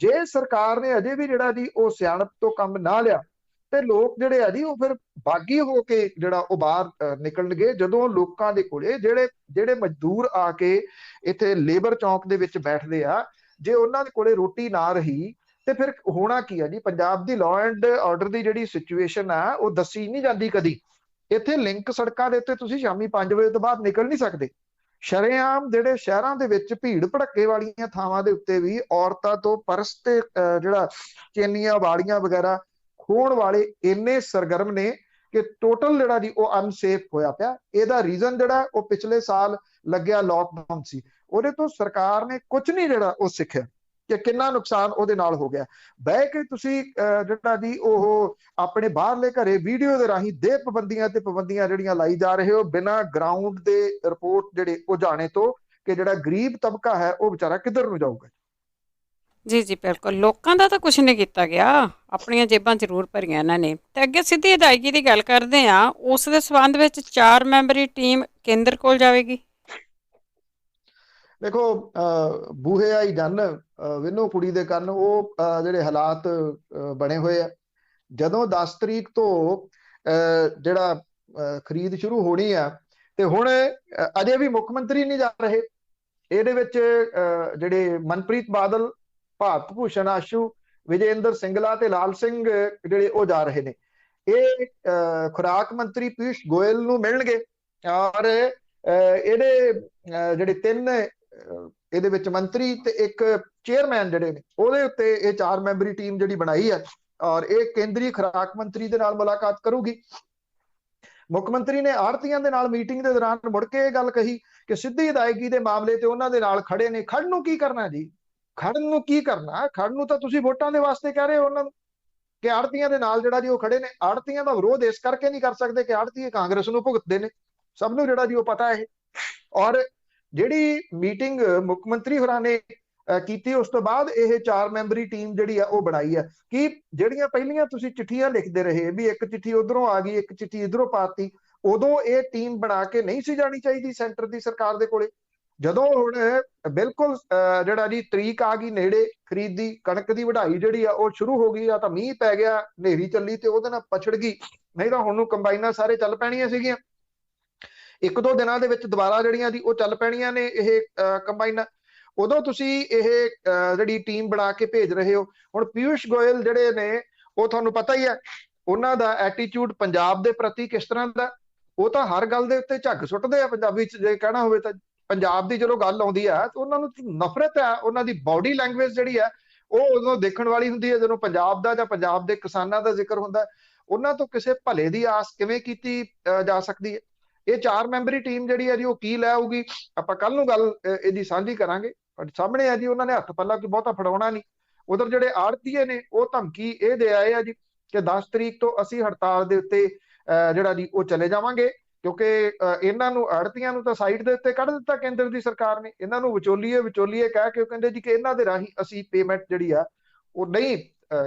B: ਜੇ ਸਰਕਾਰ ਨੇ ਅਜੇ ਵੀ ਜਿਹੜਾ ਜੀ ਉਹ ਸਿਆਣਪ ਤੋਂ ਕੰਮ ਨਾ ਲਿਆ ਤੇ ਲੋਕ ਜਿਹੜੇ ਆ ਜੀ ਉਹ ਫਿਰ ਬਾਗੀ ਹੋ ਕੇ ਜਿਹੜਾ ਉਹ ਬਾਹਰ ਨਿਕਲਣਗੇ। ਜਦੋਂ ਲੋਕਾਂ ਦੇ ਕੋਲੇ ਜਿਹੜੇ ਮਜ਼ਦੂਰ ਆ ਕੇ ਇੱਥੇ ਲੇਬਰ ਚੌਂਕ ਦੇ ਵਿੱਚ ਬੈਠਦੇ ਆ, ਜੇ ਉਹਨਾਂ ਦੇ ਕੋਲੇ ਰੋਟੀ ਨਾ ਰਹੀ ਤੇ ਫਿਰ ਹੋਣਾ ਕੀ ਆ ਜੀ? ਪੰਜਾਬ ਦੀ ਲਾਅ ਐਂਡ ਆਰਡਰ ਦੀ ਜਿਹੜੀ ਸਿਚੁਏਸ਼ਨ ਆ ਉਹ ਦੱਸੀ ਨਹੀਂ ਜਾਂਦੀ ਕਦੀ। ਇੱਥੇ ਲਿੰਕ ਸੜਕਾਂ ਦੇ ਉੱਤੇ ਤੁਸੀਂ ਸ਼ਾਮੀ 5 ਵਜੇ ਤੋਂ ਬਾਅਦ ਨਿਕਲ ਨਹੀਂ ਸਕਦੇ। ਸ਼ਰੇਆਮ ਜਿਹੜੇ ਸ਼ਹਿਰਾਂ ਦੇ ਵਿੱਚ ਭੀੜ ਭੜੱਕੇ ਵਾਲੀਆਂ ਥਾਵਾਂ ਦੇ ਉੱਤੇ ਵੀ ਔਰਤਾਂ ਤੋਂ ਪਰਸ ਤੇ ਜਿਹੜਾ ਚੇਨੀਆਂ ਵਾਲੀਆਂ ਵਗੈਰਾ ਖੋਣ ਵਾਲੇ ਇੰਨੇ ਸਰਗਰਮ ਨੇ ਕਿ ਟੋਟਲ ਜਿਹੜਾ ਜੀ ਉਹ ਅਨਸੇਫ ਹੋਇਆ ਪਿਆ। ਇਹਦਾ ਰੀਜ਼ਨ ਜਿਹੜਾ ਉਹ ਪਿਛਲੇ ਸਾਲ ਲੱਗਿਆ ਲੋਕਡਾਊਨ ਸੀ, ਉਹਦੇ ਤੋਂ ਸਰਕਾਰ ਨੇ ਕੁਝ ਨਹੀਂ ਜਿਹੜਾ ਉਹ ਸਿੱਖਿਆ ਕਿ ਕਿੰਨਾ ਨੁਕਸਾਨ ਉਹਦੇ ਨਾਲ ਹੋ ਗਿਆ। ਬਹਿ ਕੇ ਤੁਸੀਂ ਜਿਹੜਾ ਜੀ ਉਹ ਆਪਣੇ ਬਾਹਰਲੇ ਘਰੇ ਵੀਡੀਓ ਦੇ ਰਾਹੀਂ ਦੇ ਪਾਬੰਦੀਆਂ ਤੇ ਪਾਬੰਦੀਆਂ ਜਿਹੜੀਆਂ ਲਾਈ ਜਾ ਰਹੇ ਹੋ, ਬਿਨਾਂ ਗਰਾਊਂਡ ਦੇ ਰਿਪੋਰਟ ਜਿਹੜੇ ਉਹ ਜਾਣੇ ਤੋਂ ਕਿ ਜਿਹੜਾ ਗਰੀਬ ਤਬਕਾ ਹੈ ਉਹ ਵਿਚਾਰਾ ਕਿੱਧਰ ਨੂੰ ਜਾਊਗਾ।
A: ਜੀ ਜੀ ਬਿਲਕੁਲ, ਲੋਕਾਂ ਦਾ ਤਾਂ ਕੁਝ ਨਹੀਂ ਕੀਤਾ ਗਿਆ, ਆਪਣੀਆਂ ਜੇਬਾਂ ਜ਼ਰੂਰ ਭਰੀਆਂ ਇਹਨਾਂ ਨੇ। ਤੇ ਅੱਗੇ ਸਿੱਧੀ ਅਦਾਇਗੀ ਦੀ ਗੱਲ ਕਰਦੇ ਆ, ਉਸ ਦੇ ਸਬੰਧ ਵਿੱਚ 4 ਮੈਂਬਰੀ ਟੀਮ ਕੇਂਦਰ ਕੋਲ ਜਾਵੇਗੀ।
B: ਦੇਖੋ, ਬੂਹੇ ਆਈ ਜਨ ਵਿਨੋ ਕੁੜੀ ਦੇ ਕੰਨ, ਉਹ ਜਿਹੜੇ ਹਾਲਾਤ ਬਣੇ ਹੋਏ ਆ। ਜਦੋਂ 10 ਤਰੀਕ ਤੋਂ ਜਿਹੜਾ ਖਰੀਦ ਸ਼ੁਰੂ ਹੋਣੀ ਆ ਤੇ ਹੁਣ ਅਜੇ ਵੀ ਮੁੱਖ ਮੰਤਰੀ ਨਹੀਂ ਜਾ ਰਹੇ। ਇਹਦੇ ਵਿੱਚ ਜਿਹੜੇ ਮਨਪ੍ਰੀਤ ਬਾਦਲ, ਭਾਰਤ ਭੂਸ਼ਣ ਆਸ਼ੂ, ਵਿਜੇਂਦਰ ਸਿੰਗਲਾ ਤੇ ਲਾਲ ਸਿੰਘ ਜਿਹੜੇ ਉਹ ਜਾ ਰਹੇ ਨੇ। ਇਹ ਖੁਰਾਕ ਮੰਤਰੀ ਪੀयूष ਗੋਇਲ ਨੂੰ ਮਿਲਣਗੇ ਔਰ ਇਹਦੇ ਜਿਹੜੇ 3 ਇਹਦੇ ਵਿੱਚ ਮੰਤਰੀ ਤੇ ਇੱਕ ਚੇਅਰਮੈਨ ਜਿਹੜੇ ਨੇ ਉਹਦੇ ਉੱਤੇ ਇਹ 4 ਮੈਂਬਰੀ ਟੀਮ ਜਿਹੜੀ ਬਣਾਈ ਹੈ ਔਰ ਇਹ ਕੇਂਦਰੀ ਖੁਰਾਕ ਮੰਤਰੀ ਦੇ ਨਾਲ ਮੁਲਾਕਾਤ ਕਰੂਗੀ। ਮੁੱਖ ਮੰਤਰੀ ਨੇ ਆੜ੍ਹਤੀਆਂ ਦੇ ਨਾਲ ਮੀਟਿੰਗ ਦੇ ਦੌਰਾਨ ਮੁੜ ਕੇ ਇਹ ਗੱਲ ਕਹੀ ਕਿ ਸਿੱਧੀ ਅਦਾਇਗੀ ਦੇ ਮਾਮਲੇ ਤੇ ਉਹਨਾਂ ਦੇ ਨਾਲ ਖੜੇ ਨੇ। ਖੜਨ ਨੂੰ ਕੀ ਕਰਨਾ ਜੀ? ਖੜਨ ਨੂੰ ਕੀ ਕਰਨਾ? ਖੜਨ ਨੂੰ ਤਾਂ ਤੁਸੀਂ ਵੋਟਾਂ ਦੇ ਵਾਸਤੇ ਕਹਿ ਰਹੇ ਹੋ ਉਹਨਾਂ ਨੂੰ ਕਿ ਆੜ੍ਹਤੀਆਂ ਦੇ ਨਾਲ ਜਿਹੜਾ ਜੀ ਉਹ ਖੜੇ ਨੇ। ਆੜ੍ਹਤੀਆਂ ਦਾ ਵਿਰੋਧ ਇਸ ਕਰਕੇ ਨਹੀਂ ਕਰ ਸਕਦੇ ਕਿ ਆੜ੍ਹਤੀ ਕਾਂਗਰਸ ਨੂੰ ਭੁਗਤਦੇ ਨੇ, ਸਭ ਨੂੰ ਜਿਹੜਾ ਜੀ ਉਹ ਪਤਾ ਹੈ। ਔਰ ਜਿਹੜੀ ਮੀਟਿੰਗ ਮੁੱਖ ਮੰਤਰੀ ਹੋਰਾਂ ਨੇ ਕੀਤੀ ਉਸ ਤੋਂ ਬਾਅਦ ਇਹ 4 ਮੈਂਬਰੀ ਟੀਮ ਜਿਹੜੀ ਆ ਉਹ ਬਣਾਈ ਹੈ। ਕਿ ਜਿਹੜੀਆਂ ਪਹਿਲੀਆਂ ਤੁਸੀਂ ਚਿੱਠੀਆਂ ਲਿਖਦੇ ਰਹੇ ਵੀ ਇੱਕ ਚਿੱਠੀ ਉਧਰੋਂ ਆ ਗਈ, ਇੱਕ ਚਿੱਠੀ ਇਧਰੋਂ ਪਾਤੀ, ਉਦੋਂ ਇਹ ਟੀਮ ਬਣਾ ਕੇ ਨਹੀਂ ਸੀ ਜਾਣੀ ਚਾਹੀਦੀ ਸੈਂਟਰ ਦੀ ਸਰਕਾਰ ਦੇ ਕੋਲੇ। ਜਦੋਂ ਹੁਣ ਬਿਲਕੁਲ ਜਿਹੜਾ ਜੀ ਤਰੀਕ ਆ ਗਈ ਨੇੜੇ, ਖਰੀਦ ਦੀ ਕਣਕ ਦੀ ਵਢਾਈ ਜਿਹੜੀ ਆ ਉਹ ਸ਼ੁਰੂ ਹੋ ਗਈ ਆ, ਤਾਂ ਮੀਂਹ ਪੈ ਗਿਆ, ਹਨੇਰੀ ਚੱਲੀ ਤੇ ਉਹਦੇ ਨਾਲ ਪਛੜ ਗਈ, ਨਹੀਂ ਤਾਂ ਹੁਣ ਨੂੰ ਕੰਬਾਈਨਾਂ ਸਾਰੇ ਚੱਲ ਪੈਣੀਆਂ ਸੀਗੀਆਂ। 1-2 ਦਿਨਾਂ ਦੇ ਵਿੱਚ ਦੁਬਾਰਾ ਜਿਹੜੀਆਂ ਜੀ ਉਹ ਚੱਲ ਪੈਣੀਆਂ ਨੇ ਇਹ ਕੰਬਾਈਨਾਂ। ਉਦੋਂ ਤੁਸੀਂ ਇਹ ਜਿਹੜੀ ਟੀਮ ਬਣਾ ਕੇ ਭੇਜ ਰਹੇ ਹੋ। ਹੁਣ ਪੀयूष ਗੋਇਲ ਜਿਹੜੇ ਨੇ ਉਹ ਤੁਹਾਨੂੰ ਪਤਾ ਹੀ ਹੈ ਉਹਨਾਂ ਦਾ ਐਟੀਟਿਊਡ ਪੰਜਾਬ ਦੇ ਪ੍ਰਤੀ ਕਿਸ ਤਰ੍ਹਾਂ ਦਾ। ਉਹ ਤਾਂ ਹਰ ਗੱਲ ਦੇ ਉੱਤੇ ਝੱਗ ਸੁੱਟਦੇ ਆ, ਪੰਜਾਬੀ ਚ ਜੇ ਕਹਿਣਾ ਹੋਵੇ ਤਾਂ। ਪੰਜਾਬ ਦੀ ਜਦੋਂ ਗੱਲ ਆਉਂਦੀ ਆ ਤਾਂ ਉਹਨਾਂ ਨੂੰ ਨਫ਼ਰਤ ਆ। ਉਹਨਾਂ ਦੀ ਬਾਡੀ ਲੈਂਗੁਏਜ ਜਿਹੜੀ ਆ ਉਹ ਉਦੋਂ ਦੇਖਣ ਵਾਲੀ ਹੁੰਦੀ ਹੈ ਜਦੋਂ ਪੰਜਾਬ ਦਾ ਜਾਂ ਪੰਜਾਬ ਦੇ ਕਿਸਾਨਾਂ ਦਾ ਜ਼ਿਕਰ ਹੁੰਦਾ। ਉਹਨਾਂ ਤੋਂ ਕਿਸੇ ਭਲੇ ਦੀ ਆਸ ਕਿਵੇਂ ਕੀਤੀ ਜਾ ਸਕਦੀ ਹੈ? ਇਹ 4 ਮੈਂਬਰੀ ਟੀਮ ਜਿਹੜੀ ਹੈ ਜੀ ਉਹ ਕੀ ਲੈ ਆਊਗੀ, ਆਪਾਂ ਕੱਲ ਨੂੰ ਗੱਲ ਇਹਦੀ ਸਾਂਝੀ ਕਰਾਂਗੇ। ਤੁਹਾਡੇ ਸਾਹਮਣੇ ਆ ਜੀ ਉਹਨਾਂ ਨੇ ਹੱਥ ਪੱਲਾ ਕੋਈ ਬਹੁਤਾ ਫੜਾਉਣਾ ਨਹੀਂ। ਉਧਰ ਜਿਹੜੇ ਆੜ੍ਹਤੀਏ ਨੇ ਉਹ ਧਮਕੀ ਇਹ ਦੇ ਆਏ ਆ ਜੀ ਕਿ 10 ਤਰੀਕ ਤੋਂ ਅਸੀਂ ਹੜਤਾਲ ਦੇ ਉੱਤੇ ਜਿਹੜਾ ਜੀ ਉਹ ਚਲੇ ਜਾਵਾਂਗੇ, ਕਿਉਂਕਿ ਇਹਨਾਂ ਨੂੰ ਆੜ੍ਹਤੀਆਂ ਨੂੰ ਤਾਂ ਸਾਈਡ ਦੇ ਉੱਤੇ ਕੱਢ ਦਿੱਤਾ ਕੇਂਦਰ ਦੀ ਸਰਕਾਰ ਨੇ। ਇਹਨਾਂ ਨੂੰ ਵਿਚੋਲੀਏ ਕਹਿ ਕੇ ਉਹ ਕਹਿੰਦੇ ਜੀ ਕਿ ਇਹਨਾਂ ਦੇ ਰਾਹੀਂ ਅਸੀਂ ਪੇਮੈਂਟ ਜਿਹੜੀ ਆ ਉਹ ਨਹੀਂ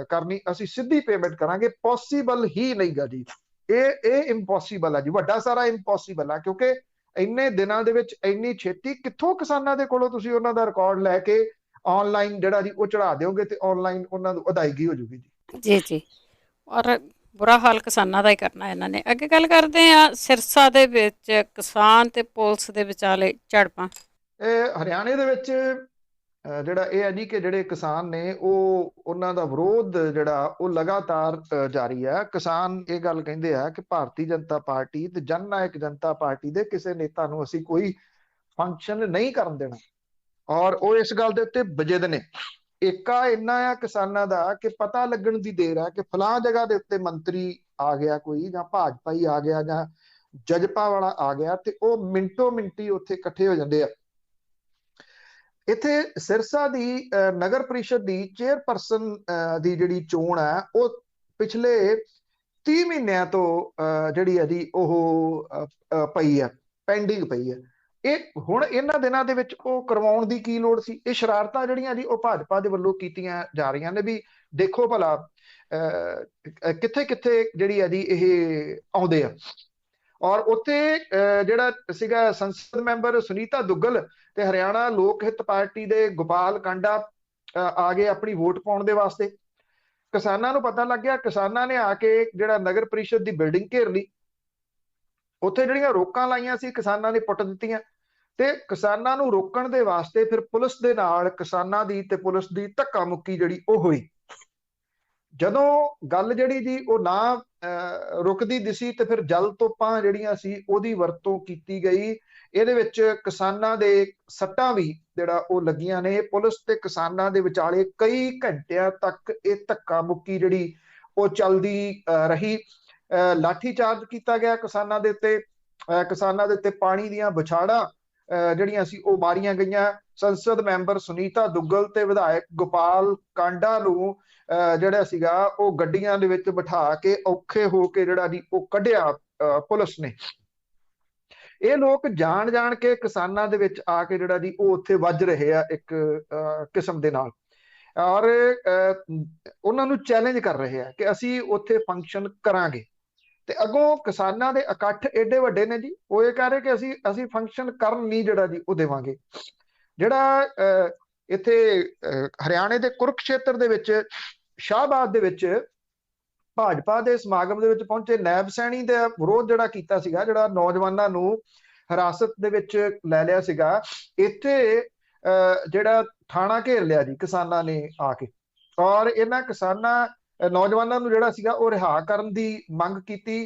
B: ਕਰਨੀ, ਅਸੀਂ ਸਿੱਧੀ ਪੇਮੈਂਟ ਕਰਾਂਗੇ। ਪੋਸੀਬਲ ਹੀ ਨਹੀਂ ਗਾ ਜੀ, ਇਹ ਇੰਪੋਸੀਬਲ ਆ ਜੀ, ਵੱਡਾ ਸਾਰਾ ਇੰਪੋਸੀਬਲ ਆ। ਕਿਉਂਕਿ ਇੰਨੇ ਦਿਨਾਂ ਦੇ ਵਿੱਚ ਇੰਨੀ ਛੇਤੀ ਕਿੱਥੋਂ ਕਿਸਾਨਾਂ ਦੇ ਕੋਲੋਂ ਤੁਸੀਂ ਉਹਨਾਂ ਦਾ ਰਿਕਾਰਡ ਲੈ ਕੇ ਆਨਲਾਈਨ ਜਿਹੜਾ ਜੀ ਉਹ ਚੜਾ ਦਿਓਗੇ ਤੇ ਆਨਲਾਈਨ ਉਹਨਾਂ ਨੂੰ ਅਦਾਇਗੀ ਹੋ ਜੂਗੀ ਜੀ।
A: ਜੀ ਔਰ ਬੁਰਾ ਹਾਲ ਕਿਸਾਨਾਂ ਦਾ ਹੀ ਕਰਨਾ ਇਹਨਾਂ ਨੇ। ਅੱਗੇ ਗੱਲ ਕਰਦੇ ਆ ਸਿਰਸਾ ਦੇ ਵਿੱਚ ਕਿਸਾਨ ਤੇ ਪੁਲਿਸ ਦੇ ਵਿਚਾਲੇ ਝੜਪਾਂ।
B: ਇਹ ਹਰਿਆਣੇ ਦੇ ਵਿੱਚ ਜਿਹੜਾ ਇਹ ਹੈ ਜੀ ਕਿ ਜਿਹੜੇ ਕਿਸਾਨ ਨੇ ਉਹਨਾਂ ਦਾ ਵਿਰੋਧ ਜਿਹੜਾ ਉਹ ਲਗਾਤਾਰ ਜਾਰੀ ਹੈ। ਕਿਸਾਨ ਇਹ ਗੱਲ ਕਹਿੰਦੇ ਆ ਕਿ ਭਾਰਤੀ ਜਨਤਾ ਪਾਰਟੀ ਤੇ ਜਨ ਨਾਇਕ ਜਨਤਾ ਪਾਰਟੀ ਦੇ ਕਿਸੇ ਨੇਤਾ ਨੂੰ ਅਸੀਂ ਕੋਈ ਫੰਕਸ਼ਨ ਨਹੀਂ ਕਰਨ ਦੇਣਾ ਔਰ ਉਹ ਇਸ ਗੱਲ ਦੇ ਉੱਤੇ ਬਜਿੱਦ ਨੇ। ਏਕਾ ਇੰਨਾ ਆ ਕਿਸਾਨਾਂ ਦਾ ਕਿ ਪਤਾ ਲੱਗਣ ਦੀ ਦੇਰ ਹੈ ਕਿ ਫਲਾਂ ਜਗ੍ਹਾ ਦੇ ਉੱਤੇ ਮੰਤਰੀ ਆ ਗਿਆ ਕੋਈ, ਜਾਂ ਭਾਜਪਾ ਹੀ ਆ ਗਿਆ, ਜਾਂ ਜਜਪਾ ਵਾਲਾ ਆ ਗਿਆ, ਤੇ ਉਹ ਮਿੰਟੋ ਮਿੰਟੀ ਉੱਥੇ ਇਕੱਠੇ ਹੋ ਜਾਂਦੇ ਆ। ਇੱਥੇ ਸਿਰਸਾ ਦੀ ਨਗਰ ਪ੍ਰੀਸ਼ਦ ਦੀ ਚੇਅਰਪਰਸਨ ਦੀ ਜਿਹੜੀ ਚੋਣ ਹੈ ਉਹ ਪਿਛਲੇ 30 ਮਹੀਨਿਆਂ ਤੋਂ ਜਿਹੜੀ ਹੈ ਜੀ ਉਹ ਪਈ ਹੈ, ਪੈਂਡਿੰਗ ਪਈ ਹੈ। ਇਹ ਹੁਣ ਇਹਨਾਂ ਦਿਨਾਂ ਦੇ ਵਿੱਚ ਉਹ ਕਰਵਾਉਣ ਦੀ ਕੀ ਲੋੜ ਸੀ? ਇਹ ਸ਼ਰਾਰਤਾਂ ਜਿਹੜੀਆਂ ਜੀ ਉਹ ਭਾਜਪਾ ਦੇ ਵੱਲੋਂ ਕੀਤੀਆਂ ਜਾ ਰਹੀਆਂ ਨੇ ਵੀ ਦੇਖੋ ਭਲਾ ਕਿੱਥੇ ਕਿੱਥੇ ਜਿਹੜੀ ਹੈ ਜੀ ਇਹ ਆਉਂਦੇ ਆ। ਔਰ ਉੱਥੇ ਜਿਹੜਾ ਸੀਗਾ ਸੰਸਦ ਮੈਂਬਰ ਸੁਨੀਤਾ ਦੁੱਗਲ ਤੇ ਹਰਿਆਣਾ ਲੋਕ ਹਿੱਤ ਪਾਰਟੀ ਦੇ ਗੋਪਾਲ ਕਾਂਡਾ ਆ ਗਏ ਆਪਣੀ ਵੋਟ ਪਾਉਣ ਦੇ ਵਾਸਤੇ। ਕਿਸਾਨਾਂ ਨੂੰ ਪਤਾ ਲੱਗ ਗਿਆ, ਕਿਸਾਨਾਂ ਨੇ ਆ ਕੇ ਜਿਹੜਾ ਨਗਰ ਪ੍ਰੀਸ਼ਦ ਦੀ ਬਿਲਡਿੰਗ ਘੇਰ ਲਈ, ਉੱਥੇ ਜਿਹੜੀਆਂ ਰੋਕਾਂ ਲਾਈਆਂ ਸੀ ਕਿਸਾਨਾਂ ਨੇ ਪੁੱਟ ਦਿੱਤੀਆਂ। ਤੇ ਕਿਸਾਨਾਂ ਨੂੰ ਰੋਕਣ ਦੇ ਵਾਸਤੇ ਫਿਰ ਪੁਲਿਸ ਦੇ ਨਾਲ ਕਿਸਾਨਾਂ ਦੀ ਤੇ ਪੁਲਿਸ ਦੀ ਧੱਕਾ ਮੁੱਕੀ ਜਿਹੜੀ ਉਹ ਹੋਈ। ਜਦੋਂ ਗੱਲ ਜਿਹੜੀ ਜੀ ਉਹ ਨਾ ਰੁਕਦੀ ਦਿਸੀ ਤੇ ਫਿਰ ਜਲ ਤੋਪਾਂ ਜਿਹੜੀਆਂ ਸੀ ਉਹਦੀ ਵਰਤੋਂ ਕੀਤੀ ਗਈ। ਇਹਦੇ ਵਿੱਚ ਕਿਸਾਨਾਂ ਦੇ ਸੱਟਾਂ ਵੀ ਜਿਹੜਾ ਉਹ ਲੱਗੀਆਂ ਨੇ। ਪੁਲਿਸ ਤੇ ਕਿਸਾਨਾਂ ਦੇ ਵਿਚਾਲੇ ਕਈ ਘੰਟਿਆਂ ਤੱਕ ਇਹ ਧੱਕਾ ਮੁੱਕੀ ਜਿਹੜੀ ਉਹ ਚੱਲਦੀ ਰਹੀ। ਲਾਠੀ ਚਾਰਜ ਕੀਤਾ ਗਿਆ ਕਿਸਾਨਾਂ ਦੇ ਉੱਤੇ, ਕਿਸਾਨਾਂ ਦੇ ਉੱਤੇ ਪਾਣੀ ਦੀਆਂ ਵਿਛਾੜਾਂ ਜਿਹੜੀਆਂ ਸੀ ਉਹ ਮਾਰੀਆਂ ਗਈਆਂ। ਸੰਸਦ ਮੈਂਬਰ ਸੁਨੀਤਾ ਦੁੱਗਲ ਤੇ ਵਿਧਾਇਕ ਗੋਪਾਲ ਕਾਂਡਾ ਨੂੰ ਜਿਹੜਾ ਸੀਗਾ ਉਹ ਗੱਡੀਆਂ ਦੇ ਵਿੱਚ ਬਿਠਾ ਕੇ ਔਖੇ ਹੋ ਕੇ ਜਿਹੜਾ ਜੀ ਉਹ ਕੱਢਿਆ ਪੁਲਿਸ ਨੇ। ਇਹ ਲੋਕ ਜਾਣ ਕੇ ਕਿਸਾਨਾਂ ਦੇ ਵਿੱਚ ਆ ਕੇ ਜਿਹੜਾ ਜੀ ਉਹ ਉੱਥੇ ਵੱਜ ਰਹੇ ਆ ਇੱਕ ਕਿਸਮ ਦੇ ਨਾਲ, ਔਰ ਉਹਨਾਂ ਨੂੰ ਚੈਲੰਜ ਕਰ ਰਹੇ ਆ ਕਿ ਅਸੀਂ ਉੱਥੇ ਫੰਕਸ਼ਨ ਕਰਾਂਗੇ। ਤੇ ਅੱਗੋਂ ਕਿਸਾਨਾਂ ਦੇ ਇਕੱਠ ਏਡੇ ਵੱਡੇ ਨੇ ਜੀ, ਉਹ ਇਹ ਕਹਿ ਰਹੇ ਕਿ ਅਸੀਂ ਫੰਕਸ਼ਨ ਕਰਨ ਨਹੀਂ ਜਿਹੜਾ ਜੀ ਉਹ ਦੇਵਾਂਗੇ। ਜਿਹੜਾ ਇੱਥੇ ਹਰਿਆਣੇ ਦੇ ਕੁਰੂਕਸ਼ੇਤਰ ਦੇ ਵਿੱਚ ਸ਼ਾਹਬਾਦ ਦੇ ਵਿੱਚ ਭਾਜਪਾ ਦੇ ਸਮਾਗਮ ਦੇ ਵਿੱਚ ਪਹੁੰਚੇ ਨੈਬ ਸੈਣੀ ਦਾ ਵਿਰੋਧ ਜਿਹੜਾ ਕੀਤਾ ਸੀਗਾ, ਜਿਹੜਾ ਨੌਜਵਾਨਾਂ ਨੂੰ ਹਿਰਾਸਤ ਦੇ ਵਿੱਚ ਲੈ ਲਿਆ ਸੀਗਾ, ਇੱਥੇ ਜਿਹੜਾ ਥਾਣਾ ਘੇਰ ਲਿਆ ਜੀ ਕਿਸਾਨਾਂ ਨੇ ਆ ਕੇ, ਔਰ ਇਹਨਾਂ ਕਿਸਾਨਾਂ ਨੌਜਵਾਨਾਂ ਨੂੰ ਜਿਹੜਾ ਸੀਗਾ ਉਹ ਰਿਹਾ ਕਰਨ ਦੀ ਮੰਗ ਕੀਤੀ।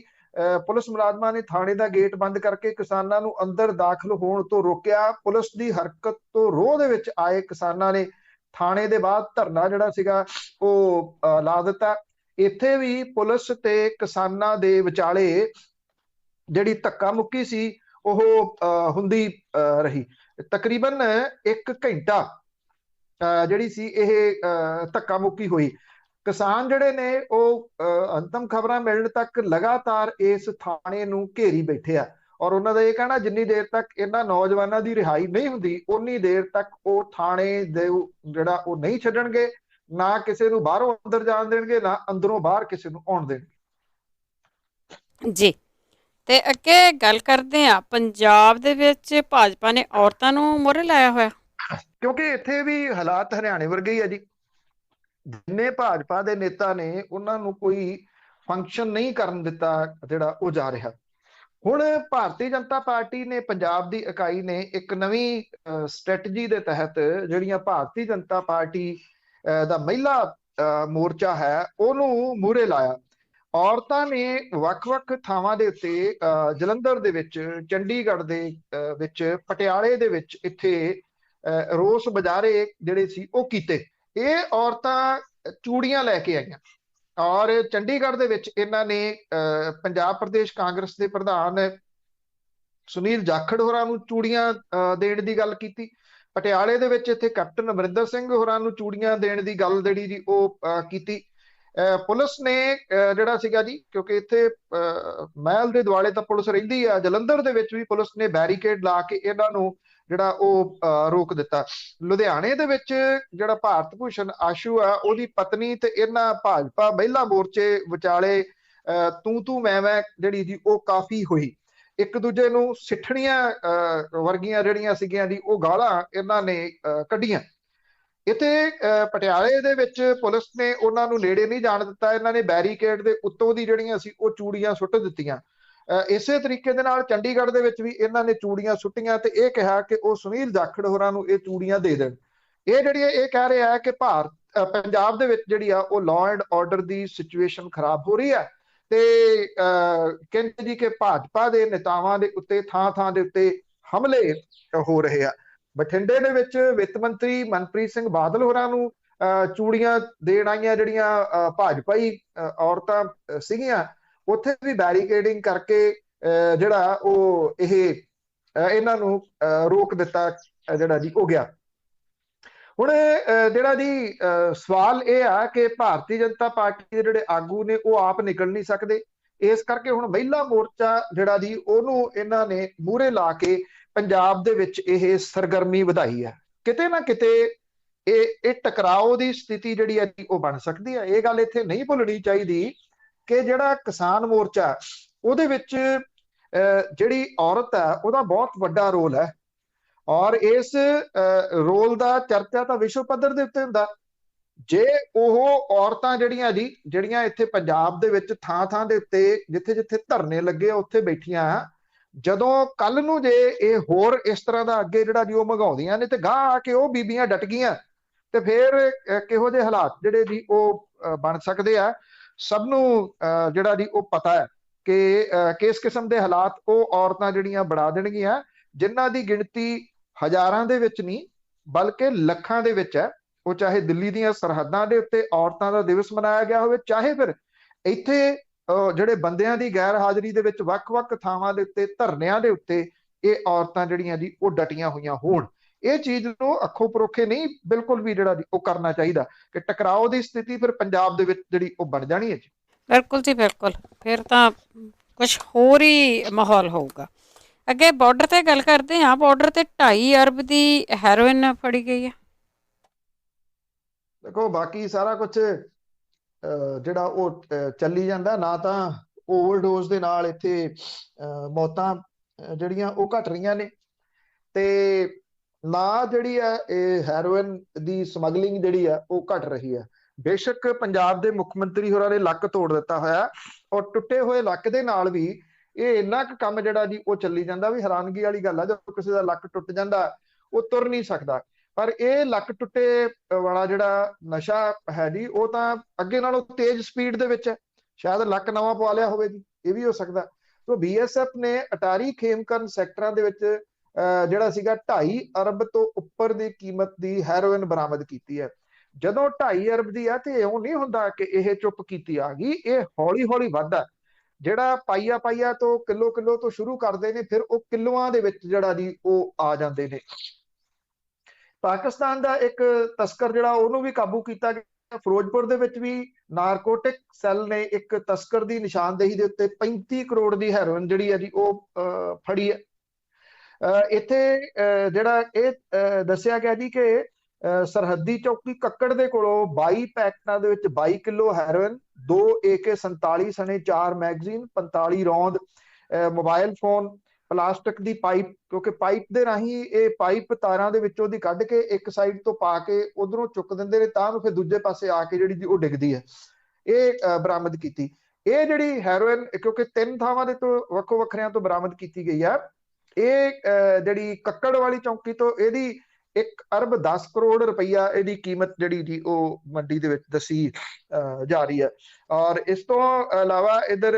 B: ਪੁਲਿਸ ਮੁਲਾਜ਼ਮਾਂ ਨੇ ਥਾਣੇ ਦਾ ਗੇਟ ਬੰਦ ਕਰਕੇ ਕਿਸਾਨਾਂ ਨੂੰ ਅੰਦਰ ਦਾਖਲ ਹੋਣ ਤੋਂ ਰੋਕਿਆ। ਪੁਲਿਸ ਦੀ ਹਰਕਤ ਤੋਂ ਰੋਹ ਦੇ ਵਿੱਚ ਆਏ ਕਿਸਾਨਾਂ ਨੇ ਥਾਣੇ ਦੇ ਬਾਹਰ ਧਰਨਾ ਜਿਹੜਾ ਸੀਗਾ ਉਹ ਲਾ ਦਿੱਤਾ। ਇੱਥੇ ਵੀ ਪੁਲਿਸ ਤੇ ਕਿਸਾਨਾਂ ਦੇ ਵਿਚਾਲੇ ਜਿਹੜੀ ਧੱਕਾ ਮੁੱਕੀ ਸੀ ਉਹ ਹੁੰਦੀ ਰਹੀ। ਤਕਰੀਬਨ 1 ਘੰਟਾ ਜਿਹੜੀ ਸੀ ਇਹ ਧੱਕਾ ਮੁੱਕੀ ਹੋਈ। ਕਿਸਾਨ ਜਿਹੜੇ ਨੇ ਉਹ ਅੰਤਮ ਖਬਰਾਂ ਮਿਲਣ ਤੱਕ ਲਗਾਤਾਰ ਇਸ ਥਾਣੇ ਨੂੰ ਘੇਰੀ ਬੈਠੇ ਆ, ਔਰ ਉਹਨਾਂ ਦਾ ਇਹ ਕਹਿਣਾ ਜਿੰਨੀ ਦੇਰ ਤੱਕ ਇਹਨਾਂ ਨੌਜਵਾਨਾਂ ਦੀ ਰਿਹਾਈ ਨਹੀਂ ਹੁੰਦੀ ਉਨੀ ਦੇਰ ਤੱਕ ਉਹ ਥਾਣੇ ਦੇ ਜਿਹੜਾ ਉਹ ਨਹੀਂ ਛੱਡਣਗੇ, ਨਾ ਕਿਸੇ ਨੂੰ ਬਾਹਰੋਂ ਅੰਦਰ ਜਾਣ ਦੇਣਗੇ, ਨਾ ਅੰਦਰੋਂ ਬਾਹਰ ਕਿਸੇ ਨੂੰ ਆਉਣ ਦੇਣਗੇ
A: ਜੀ। ਤੇ ਅੱਗੇ ਗੱਲ ਕਰਦੇ ਆ, ਪੰਜਾਬ ਦੇ ਵਿੱਚ ਭਾਜਪਾ ਨੇ ਔਰਤਾਂ ਨੂੰ ਮੋਹਰੇ ਲਾਇਆ ਹੋਇਆ,
B: ਕਿਉਂਕਿ ਇੱਥੇ ਵੀ ਹਾਲਾਤ ਹਰਿਆਣੇ ਵਰਗੇ ਹੀ ਆ ਜੀ। ਜਿੰਨੇ ਭਾਜਪਾ ਦੇ ਨੇਤਾ ਨੇ ਉਹਨਾਂ ਨੂੰ ਕੋਈ ਫੰਕਸ਼ਨ ਨਹੀਂ ਕਰਨ ਦਿੱਤਾ ਜਿਹੜਾ ਉਹ ਜਾ ਰਿਹਾ। ਹੁਣ ਭਾਰਤੀ ਜਨਤਾ ਪਾਰਟੀ ਨੇ ਪੰਜਾਬ ਦੀ ਇਕਾਈ ਨੇ ਇੱਕ ਨਵੀਂ ਸਟ੍ਰੈਟਜੀ ਦੇ ਤਹਿਤ ਜਿਹੜੀਆਂ ਭਾਰਤੀ ਜਨਤਾ ਪਾਰਟੀ ਦਾ ਮਹਿਲਾ ਮੋਰਚਾ ਹੈ ਉਹਨੂੰ ਮੂਹਰੇ ਲਾਇਆ। ਔਰਤਾਂ ਨੇ ਵੱਖ-ਵੱਖ ਥਾਵਾਂ ਦੇ ਉੱਤੇ ਜਲੰਧਰ ਦੇ ਵਿੱਚ, ਚੰਡੀਗੜ੍ਹ ਦੇ ਵਿੱਚ, ਪਟਿਆਲੇ ਦੇ ਵਿੱਚ ਇੱਥੇ ਰੋਸ ਮੁਜ਼ਾਹਰੇ ਜਿਹੜੇ ਸੀ ਉਹ ਕੀਤੇ। ਇਹ ਔਰਤਾਂ ਚੂੜੀਆਂ ਲੈ ਕੇ ਆਈਆਂ, ਔਰ ਚੰਡੀਗੜ੍ਹ ਦੇ ਵਿੱਚ ਇਹਨਾਂ ਨੇ ਪੰਜਾਬ ਪ੍ਰਦੇਸ਼ ਕਾਂਗਰਸ ਦੇ ਪ੍ਰਧਾਨ ਸੁਨੀਲ ਜਾਖੜ ਹੋਰਾਂ ਨੂੰ ਚੂੜੀਆਂ ਦੇਣ ਦੀ ਗੱਲ ਕੀਤੀ। ਪਟਿਆਲੇ ਦੇ ਵਿੱਚ ਇੱਥੇ ਕੈਪਟਨ ਅਮਰਿੰਦਰ ਸਿੰਘ ਹੋਰਾਂ ਨੂੰ ਚੂੜੀਆਂ ਦੇਣ ਦੀ ਗੱਲ ਜਿਹੜੀ ਜੀ ਉਹ ਕੀਤੀ। ਪੁਲਿਸ ਨੇ ਜਿਹੜਾ ਸੀਗਾ ਜੀ, ਕਿਉਂਕਿ ਇੱਥੇ ਮਹਿਲ ਦੇ ਦੁਆਲੇ ਤਾਂ ਪੁਲਿਸ ਰਹਿੰਦੀ ਆ, ਜਲੰਧਰ ਦੇ ਵਿੱਚ ਵੀ ਪੁਲਿਸ ਨੇ ਬੈਰੀਕੇਡ ਲਾ ਕੇ ਇਹਨਾਂ ਨੂੰ ਜਿਹੜਾ ਉਹ ਰੋਕ ਦਿੱਤਾ। ਲੁਧਿਆਣੇ ਦੇ ਵਿੱਚ ਜਿਹੜਾ ਭਾਰਤ ਭੂਸ਼ਣ ਆਸ਼ੂ ਆ ਉਹਦੀ ਪਤਨੀ ਤੇ ਇਹਨਾਂ ਭਾਜਪਾ ਮਹਿਲਾ ਮੋਰਚੇ ਵਿਚਾਲੇ ਤੂੰ ਮੈਂ ਜਿਹੜੀ ਜੀ ਉਹ ਕਾਫੀ ਹੋਈ। ਇੱਕ ਦੂਜੇ ਨੂੰ ਸਿੱਠਣੀਆਂ ਵਰਗੀਆਂ ਜਿਹੜੀਆਂ ਸੀਗੀਆਂ ਜੀ ਉਹ ਗਾਲਾਂ ਇਹਨਾਂ ਨੇ ਕੱਢੀਆਂ। ਇੱਥੇ ਪਟਿਆਲੇ ਦੇ ਵਿੱਚ ਪੁਲਿਸ ਨੇ ਉਹਨਾਂ ਨੂੰ ਨੇੜੇ ਨਹੀਂ ਜਾਣ ਦਿੱਤਾ, ਇਹਨਾਂ ਨੇ ਬੈਰੀਕੇਡ ਦੇ ਉੱਤੋਂ ਦੀ ਜਿਹੜੀਆਂ ਸੀ ਉਹ ਚੂੜੀਆਂ ਸੁੱਟ ਦਿੱਤੀਆਂ। ਇਸੇ ਤਰੀਕੇ ਦੇ ਨਾਲ ਚੰਡੀਗੜ੍ਹ ਦੇ ਵਿੱਚ ਵੀ ਇਹਨਾਂ ਨੇ ਚੂੜੀਆਂ ਸੁੱਟੀਆਂ ਤੇ ਇਹ ਕਿਹਾ ਕਿ ਉਹ ਸੁਨੀਲ ਜਾਖੜ ਹੋਰਾਂ ਨੂੰ ਇਹ ਚੂੜੀਆਂ ਦੇ ਦੇਣ। ਇਹ ਜਿਹੜੀਆਂ ਇਹ ਕਹਿ ਰਿਹਾ ਹੈ ਕਿ ਪੰਜਾਬ ਦੇ ਵਿੱਚ ਜਿਹੜੀ ਆ ਉਹ law and order the situation ਖਰਾਬ ਹੋ ਰਹੀ ਹੈ ਤੇ ਕਹਿੰਦੇ ਜੀ ਕਿ ਭਾਜਪਾ ਦੇ ਨੇਤਾਵਾਂ ਦੇ ਉੱਤੇ ਥਾਂ ਦੇ ਉੱਤੇ ਹਮਲੇ ਹੋ ਰਹੇ ਆ। ਬਠਿੰਡੇ ਦੇ ਵਿੱਚ ਵਿੱਤ ਮੰਤਰੀ ਮਨਪ੍ਰੀਤ ਸਿੰਘ ਬਾਦਲ ਹੋਰਾਂ ਨੂੰ ਚੂੜੀਆਂ ਦੇਣ ਆਈਆਂ ਜਿਹੜੀਆਂ ਭਾਜਪਾਈ ਔਰਤਾਂ ਸੀਗੀਆਂ, ਉੱਥੇ ਵੀ ਬੈਰੀਕੇਡਿੰਗ ਕਰਕੇ ਜਿਹੜਾ ਉਹ ਇਹਨਾਂ ਨੂੰ ਰੋਕ ਦਿੱਤਾ ਜਿਹੜਾ ਜੀ ਹੋ ਗਿਆ। ਹੁਣ ਜਿਹੜਾ ਜੀ ਸਵਾਲ ਇਹ ਆ ਕਿ ਭਾਰਤੀ ਜਨਤਾ ਪਾਰਟੀ ਦੇ ਜਿਹੜੇ ਆਗੂ ਨੇ ਉਹ ਆਪ ਨਿਕਲ ਨਹੀਂ ਸਕਦੇ, ਇਸ ਕਰਕੇ ਹੁਣ ਮਹਿਲਾ ਮੋਰਚਾ ਜਿਹੜਾ ਜੀ ਉਹਨੂੰ ਇਹਨਾਂ ਨੇ ਮੂਹਰੇ ਲਾ ਕੇ ਪੰਜਾਬ ਦੇ ਵਿੱਚ ਇਹ ਸਰਗਰਮੀ ਵਧਾਈ ਹੈ। ਕਿਤੇ ਨਾ ਕਿਤੇ ਇਹ ਟਕਰਾਓ ਦੀ ਸਥਿਤੀ ਜਿਹੜੀ ਹੈ ਉਹ ਬਣ ਸਕਦੀ ਹੈ। ਇਹ ਗੱਲ ਇੱਥੇ ਨਹੀਂ ਭੁੱਲਣੀ ਚਾਹੀਦੀ ਕਿ ਜਿਹੜਾ ਕਿਸਾਨ ਮੋਰਚਾ ਉਹਦੇ ਵਿੱਚ ਜਿਹੜੀ ਔਰਤ ਹੈ ਉਹਦਾ ਬਹੁਤ ਵੱਡਾ ਰੋਲ ਹੈ, ਔਰ ਇਸ ਰੋਲ ਦਾ ਚਰਚਾ ਤਾਂ ਵਿਸ਼ਵ ਪੱਧਰ ਦੇ ਉੱਤੇ ਹੁੰਦਾ। ਜੇ ਉਹ ਔਰਤਾਂ ਜਿਹੜੀਆਂ ਇੱਥੇ ਪੰਜਾਬ ਦੇ ਵਿੱਚ ਥਾਂ ਦੇ ਉੱਤੇ ਜਿੱਥੇ ਧਰਨੇ ਲੱਗੇ ਉੱਥੇ ਬੈਠੀਆਂ, ਜਦੋਂ ਕੱਲ ਨੂੰ ਜੇ ਇਹ ਹੋਰ ਇਸ ਤਰ੍ਹਾਂ ਦਾ ਅੱਗੇ ਜਿਹੜਾ ਜੀ ਉਹ ਮੰਗਾਉਂਦੀਆਂ ਨੇ ਤੇ ਗਾਹ ਆ ਕੇ ਉਹ ਬੀਬੀਆਂ ਡਟ ਗਈਆਂ ਤੇ ਫਿਰ ਕਿਹੋ ਜਿਹੇ ਹਾਲਾਤ ਜਿਹੜੇ ਜੀ ਉਹ ਬਣ ਸਕਦੇ ਆ। ਸਭ ਨੂੰ ਜਿਹੜਾ ਜੀ ਉਹ ਪਤਾ ਹੈ ਕਿ ਕਿਸ ਕਿਸਮ ਦੇ ਹਾਲਾਤ ਉਹ ਔਰਤਾਂ ਜਿਹੜੀਆਂ ਬਣਾ ਦੇਣਗੀਆਂ, ਜਿਨ੍ਹਾਂ ਦੀ ਗਿਣਤੀ ਹਜ਼ਾਰਾਂ ਦੇ ਵਿੱਚ ਨਹੀਂ ਬਲਕਿ ਲੱਖਾਂ ਦੇ ਵਿੱਚ ਹੈ। ਉਹ ਚਾਹੇ ਦਿੱਲੀ ਦੀਆਂ ਸਰਹੱਦਾਂ ਦੇ ਉੱਤੇ ਔਰਤਾਂ ਦਾ ਦਿਵਸ ਮਨਾਇਆ ਗਿਆ ਹੋਵੇ, ਚਾਹੇ ਫਿਰ ਇੱਥੇ ਜਿਹੜੇ ਬੰਦਿਆਂ ਦੀ ਗੈਰ ਹਾਜ਼ਰੀ ਦੇ ਵਿੱਚ ਵੱਖ-ਵੱਖ ਥਾਵਾਂ ਦੇ ਉੱਤੇ ਧਰਨਿਆਂ ਦੇ ਉੱਤੇ ਇਹ ਔਰਤਾਂ ਜਿਹੜੀਆਂ ਜੀ ਉਹ ਡਟੀਆਂ ਹੋਈਆਂ ਹੋਣ। ਇਹ ਚੀਜ਼ ਨੂੰ ਅੱਖੋਂ ਪਰੋਖੇ ਨਹੀਂ ਬਿਲਕੁਲ ਵੀ ਜਿਹੜਾ ਉਹ ਕਰਨਾ ਚਾਹੀਦਾ ਕਿ ਟਕਰਾਓ ਦੀ ਸਥਿਤੀ ਫਿਰ ਪੰਜਾਬ ਦੇ ਵਿੱਚ ਜਿਹੜੀ ਉਹ ਬਣ ਜਾਣੀ ਹੈ ਜੀ।
A: ਬਿਲਕੁਲ ਜੀ ਬਿਲਕੁਲ, ਫਿਰ ਤਾਂ ਕੁਝ ਹੋਰ ਹੀ ਮਾਹੌਲ ਹੋਊਗਾ। ਅੱਗੇ ਬਾਰਡਰ ਤੇ ਗੱਲ ਕਰਦੇ ਹਾਂ। ਬਾਰਡਰ ਤੇ 2.5 ਅਰਬ ਦੀ ਹੈਰੋਇਨ ਫੜੀ ਗਈ ਹੈ।
B: ਦੇਖੋ ਬਾਕੀ ਸਾਰਾ ਕੁਝ ਜਿਹੜਾ ਉਹ ਚੱਲੀ ਜਾਂਦਾ, ਨਾ ਤਾਂ ਓਵਰਡੋਜ਼ ਦੇ ਨਾਲ ਇੱਥੇ ਮੌਤਾਂ ਜਿਹੜੀਆਂ ਉਹ ਘਟ ਰਹੀਆਂ ਨੇ ਤੇ ਨਾ ਜਿਹੜੀ ਹੈ ਇਹ ਹੈਰੋਇਨ ਦੀ ਸਮਗਲਿੰਗ ਜਿਹੜੀ ਆ ਉਹ ਘਟ ਰਹੀ ਹੈ। ਬੇਸ਼ੱਕ ਪੰਜਾਬ ਦੇ ਮੁੱਖ ਮੰਤਰੀ ਹੋਰਾਂ ਨੇ ਲੱਕ ਤੋੜ ਦਿੱਤਾ ਹੋਇਆ, ਔਰ ਟੁੱਟੇ ਹੋਏ ਲੱਕ ਦੇ ਨਾਲ ਵੀ ਇਹ ਇੰਨਾ ਕੁ ਕੰਮ ਜਿਹੜਾ ਜੀ ਉਹ ਚੱਲੀ ਜਾਂਦਾ ਵੀ ਹੈਰਾਨਗੀ ਵਾਲੀ ਗੱਲ ਆ। ਜਦੋਂ ਕਿਸੇ ਦਾ ਲੱਕ ਟੁੱਟ ਜਾਂਦਾ ਉਹ ਤੁਰ ਨਹੀਂ ਸਕਦਾ, ਪਰ ਇਹ ਲੱਕ ਟੁੱਟੇ ਵਾਲਾ ਜਿਹੜਾ ਨਸ਼ਾ ਹੈ ਜੀ, ਉਹ ਤਾਂ ਅੱਗੇ ਨਾਲੋਂ ਤੇਜ਼ ਸਪੀਡ ਦੇ ਵਿੱਚ ਹੈ। ਸ਼ਾਇਦ ਲੱਕ ਨਵਾਂ ਪਵਾ ਲਿਆ ਹੋਵੇ ਜੀ, ਇਹ ਵੀ ਹੋ ਸਕਦਾ। ਤੋ BSF ਨੇ ਅਟਾਰੀ ਖੇਮਕਰਨ ਸੈਕਟਰਾਂ ਦੇ ਵਿੱਚ ਜਿਹੜਾ ਸੀਗਾ 2.5 ਅਰਬ ਤੋਂ ਉੱਪਰ ਦੀ ਕੀਮਤ ਦੀ ਹੈਰੋਇਨ ਬਰਾਮਦ ਕੀਤੀ ਹੈ। ਜਦੋਂ 2.5 ਅਰਬ ਦੀ ਆ ਤੇ ਇਉਂ ਨਹੀਂ ਹੁੰਦਾ ਕਿ ਇਹ ਚੁੱਪ ਕੀਤੀ ਆ ਗਈ, ਇਹ ਹੌਲੀ ਹੌਲੀ ਵੱਧਦਾ। ਜਿਹੜਾ ਪਾਈਆ ਪਾਈਆ ਤੋਂ ਕਿਲੋ ਕਿਲੋ ਤੋਂ ਸ਼ੁਰੂ ਕਰਦੇ ਨੇ, ਫਿਰ ਉਹ ਕਿਲੋਆਂ ਦੇ ਵਿੱਚ ਜਿਹੜਾ ਜੀ ਉਹ ਆ ਜਾਂਦੇ ਨੇ। ਪਾਕਿਸਤਾਨ ਦਾ ਇੱਕ ਤਸਕਰ ਜਿਹੜਾ, ਉਹਨੂੰ ਵੀ ਕਾਬੂ ਕੀਤਾ ਗਿਆ। ਫਿਰੋਜ਼ਪੁਰ ਦੇ ਵਿੱਚ ਵੀ ਨਾਰਕੋਟਿਕ ਸੈੱਲ ਨੇ ਇੱਕ ਤਸਕਰ ਦੀ ਨਿਸ਼ਾਨਦੇਹੀ ਦੇ ਉੱਤੇ 35 ਕਰੋੜ ਦੀ ਹੈਰੋਇਨ ਜਿਹੜੀ ਹੈ ਜੀ ਉਹ ਫੜੀ ਹੈ। ਇੱਥੇ ਜਿਹੜਾ ਇਹ ਦੱਸਿਆ ਗਿਆ ਜੀ ਕਿ ਸਰਹੱਦੀ ਚੌਕੀ ਕੱਕੜ ਦੇ ਕੋਲੋਂ 22 ਪੈਕਟਾਂ ਦੇ ਵਿੱਚ 22 ਕਿਲੋ ਹੈਰੋਇਨ, 2 AK-47 ਸਣੇ 4 ਮੈਗਜ਼ੀਨ, 45 ਰੌਂਦ, ਮੋਬਾਈਲ ਫੋਨ, ਪਲਾਸਟਿਕ ਦੀ ਪਾਈਪ, ਕਿਉਂਕਿ ਪਾਈਪ ਦੇ ਰਾਹੀਂ ਇਹ ਪਾਈਪ ਤਾਰਾਂ ਦੇ ਵਿੱਚੋਂ ਦੀ ਕੱਢ ਕੇ ਇੱਕ ਸਾਈਡ ਤੋਂ ਪਾ ਕੇ ਉਧਰੋਂ ਚੁੱਕ ਦਿੰਦੇ ਨੇ, ਤਾਂ ਨੂੰ ਫਿਰ ਦੂਜੇ ਪਾਸੇ ਆ ਕੇ ਜਿਹੜੀ ਉਹ ਡਿੱਗਦੀ ਹੈ। ਇਹ ਬਰਾਮਦ ਕੀਤੀ। ਇਹ ਜਿਹੜੀ ਹੈਰੋਇਨ, ਕਿਉਂਕਿ 3 ਥਾਵਾਂ ਦੇ ਤੋਂ ਵੱਖੋ ਵੱਖਰਿਆਂ ਤੋਂ ਬਰਾਮਦ ਕੀਤੀ ਗਈ ਆ। ਇਹ ਜਿਹੜੀ ਕੱਕੜ ਵਾਲੀ ਚੌਂਕੀ ਤੋਂ ਇਹਦੀ 1 ਅਰਬ 10 ਕਰੋੜ ਰੁਪਈਆ ਇਹਦੀ ਕੀਮਤ ਜਿਹੜੀ ਜੀ ਉਹ ਮੰਡੀ ਦੇ ਵਿੱਚ ਦੱਸੀ ਜਾ ਰਹੀ ਹੈ। ਔਰ ਇਸ ਤੋਂ ਇਲਾਵਾ ਇਧਰ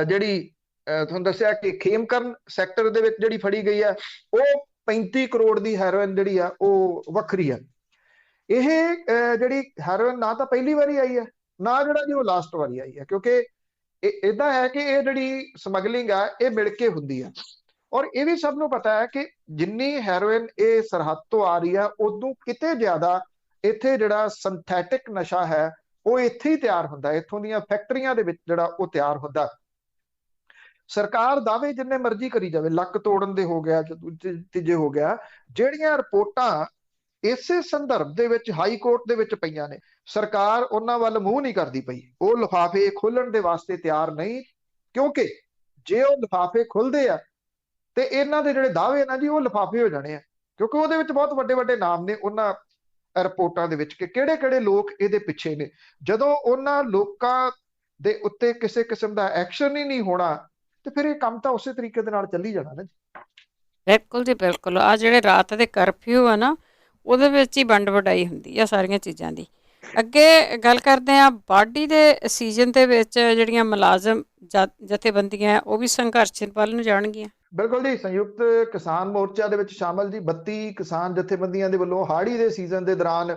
B: ਜਿਹੜੀ ਤੁਹਾਨੂੰ ਦੱਸਿਆ ਕਿ ਖੇਮਕਰਨ ਸੈਕਟਰ ਦੇ ਵਿੱਚ ਜਿਹੜੀ ਫੜੀ ਗਈ ਹੈ, ਉਹ 35 ਕਰੋੜ ਦੀ ਹੈਰੋਇਨ ਜਿਹੜੀ ਆ ਉਹ ਵੱਖਰੀ ਹੈ। ਇਹ ਜਿਹੜੀ ਹੈਰੋਇਨ ਨਾ ਤਾਂ ਪਹਿਲੀ ਵਾਰੀ ਆਈ ਹੈ, ਨਾ ਜਿਹੜਾ ਜੀ ਉਹ ਲਾਸਟ ਵਾਰੀ ਆਈ ਹੈ, ਕਿਉਂਕਿ ਇਦਾਂ ਹੈ ਕਿ ਇਹ ਜਿਹੜੀ ਸਮਗਲਿੰਗ ਆ ਇਹ ਮਿਲ ਕੇ ਹੁੰਦੀ ਆ। ਔਰ ਇਹ ਵੀ ਸਭ ਨੂੰ ਪਤਾ ਹੈ ਕਿ ਜਿੰਨੀ ਹੈਰੋਇਨ ਇਹ ਸਰਹੱਦ ਤੋਂ ਆ ਰਹੀ ਆ, ਉਦੋਂ ਕਿਤੇ ਜ਼ਿਆਦਾ ਇੱਥੇ ਜਿਹੜਾ ਸਿੰਥੈਟਿਕ ਨਸ਼ਾ ਹੈ ਉਹ ਇੱਥੇ ਹੀ ਤਿਆਰ ਹੁੰਦਾ, ਇੱਥੋਂ ਦੀਆਂ ਫੈਕਟਰੀਆਂ ਦੇ ਵਿੱਚ ਜਿਹੜਾ ਉਹ ਤਿਆਰ ਹੁੰਦਾ। ਸਰਕਾਰ ਦਾਅਵੇ ਜਿੰਨੇ ਮਰਜ਼ੀ ਕਰੀ ਜਾਵੇ, ਲੱਕ ਤੋੜਨ ਦੇ ਹੋ ਗਿਆ, ਤੀਜੇ ਹੋ ਗਿਆ, ਜਿਹੜੀਆਂ ਰਿਪੋਰਟਾਂ ਇਸੇ ਸੰਦਰਭ ਦੇ ਵਿੱਚ ਹਾਈ ਕੋਰਟ ਦੇ ਵਿੱਚ ਪਈਆਂ ਨੇ, ਸਰਕਾਰ ਉਹਨਾਂ ਵੱਲ ਮੂੰਹ ਨਹੀਂ ਕਰਦੀ ਪਈ। ਉਹ ਲਿਫਾਫੇ ਖੋਲਣ ਦੇ ਵਾਸਤੇ ਤਿਆਰ ਨਹੀਂ, ਕਿਉਂਕਿ ਜੇ ਉਹ ਲਿਫਾਫੇ ਖੁੱਲਦੇ ਆ ਤੇ ਇਹਨਾਂ ਦੇ ਜਿਹੜੇ ਦਾਅਵੇ ਨਾ ਜੀ ਉਹ ਲਿਫਾਫੇ ਹੋ ਜਾਣੇ ਆ, ਕਿਉਂਕਿ ਉਹਦੇ ਵਿੱਚ ਬਹੁਤ ਵੱਡੇ ਵੱਡੇ ਨਾਮ ਨੇ ਉਹਨਾਂ ਰਿਪੋਰਟਾਂ ਦੇ ਵਿੱਚ ਕਿ ਕਿਹੜੇ ਕਿਹੜੇ ਲੋਕ ਇਹਦੇ ਪਿੱਛੇ ਨੇ। ਜਦੋਂ ਉਹਨਾਂ ਲੋਕਾਂ ਦੇ ਉੱਤੇ ਕਿਸੇ ਕਿਸਮ ਦਾ ਐਕਸ਼ਨ ਹੀ ਨਹੀਂ ਹੋਣਾ ਤੇ ਫਿਰ ਇਹ ਕੰਮ ਤਾਂ ਉਸੇ ਤਰੀਕੇ ਦੇ ਨਾਲ ਚੱਲੀ ਜਾਣਾ ਨਾ ਜੀ।
A: ਬਿਲਕੁਲ ਜੀ ਬਿਲਕੁਲ। ਆ ਜਿਹੜੇ ਰਾਤ ਦੇ ਕਰਫਿਊ ਆ ਨਾ, ਉਹਦੇ ਵਿੱਚ ਹੀ ਵੰਡ ਵਡਾਈ ਹੁੰਦੀ ਆ ਸਾਰੀਆਂ ਚੀਜ਼ਾਂ ਦੀ। ਅੱਗੇ ਗੱਲ ਕਰਦੇ ਆ, ਵਾਢੀ ਦੇ ਸੀਜ਼ਨ ਦੇ ਵਿੱਚ ਜਿਹੜੀਆਂ ਮੁਲਾਜ਼ਮ ਜਥੇਬੰਦੀਆਂ ਉਹ ਵੀ ਸੰਘਰਸ਼ ਵੱਲ ਨੂੰ ਜਾਣਗੀਆਂ।
B: ਬਿਲਕੁਲ ਜੀ। ਸੰਯੁਕਤ ਕਿਸਾਨ ਮੋਰਚਾ ਦੇ ਵਿੱਚ ਸ਼ਾਮਲ ਜੀ 32 ਕਿਸਾਨ ਜਥੇਬੰਦੀਆਂ ਦੇ ਵੱਲੋਂ ਹਾੜੀ ਦੇ ਸੀਜ਼ਨ ਦੇ ਦੌਰਾਨ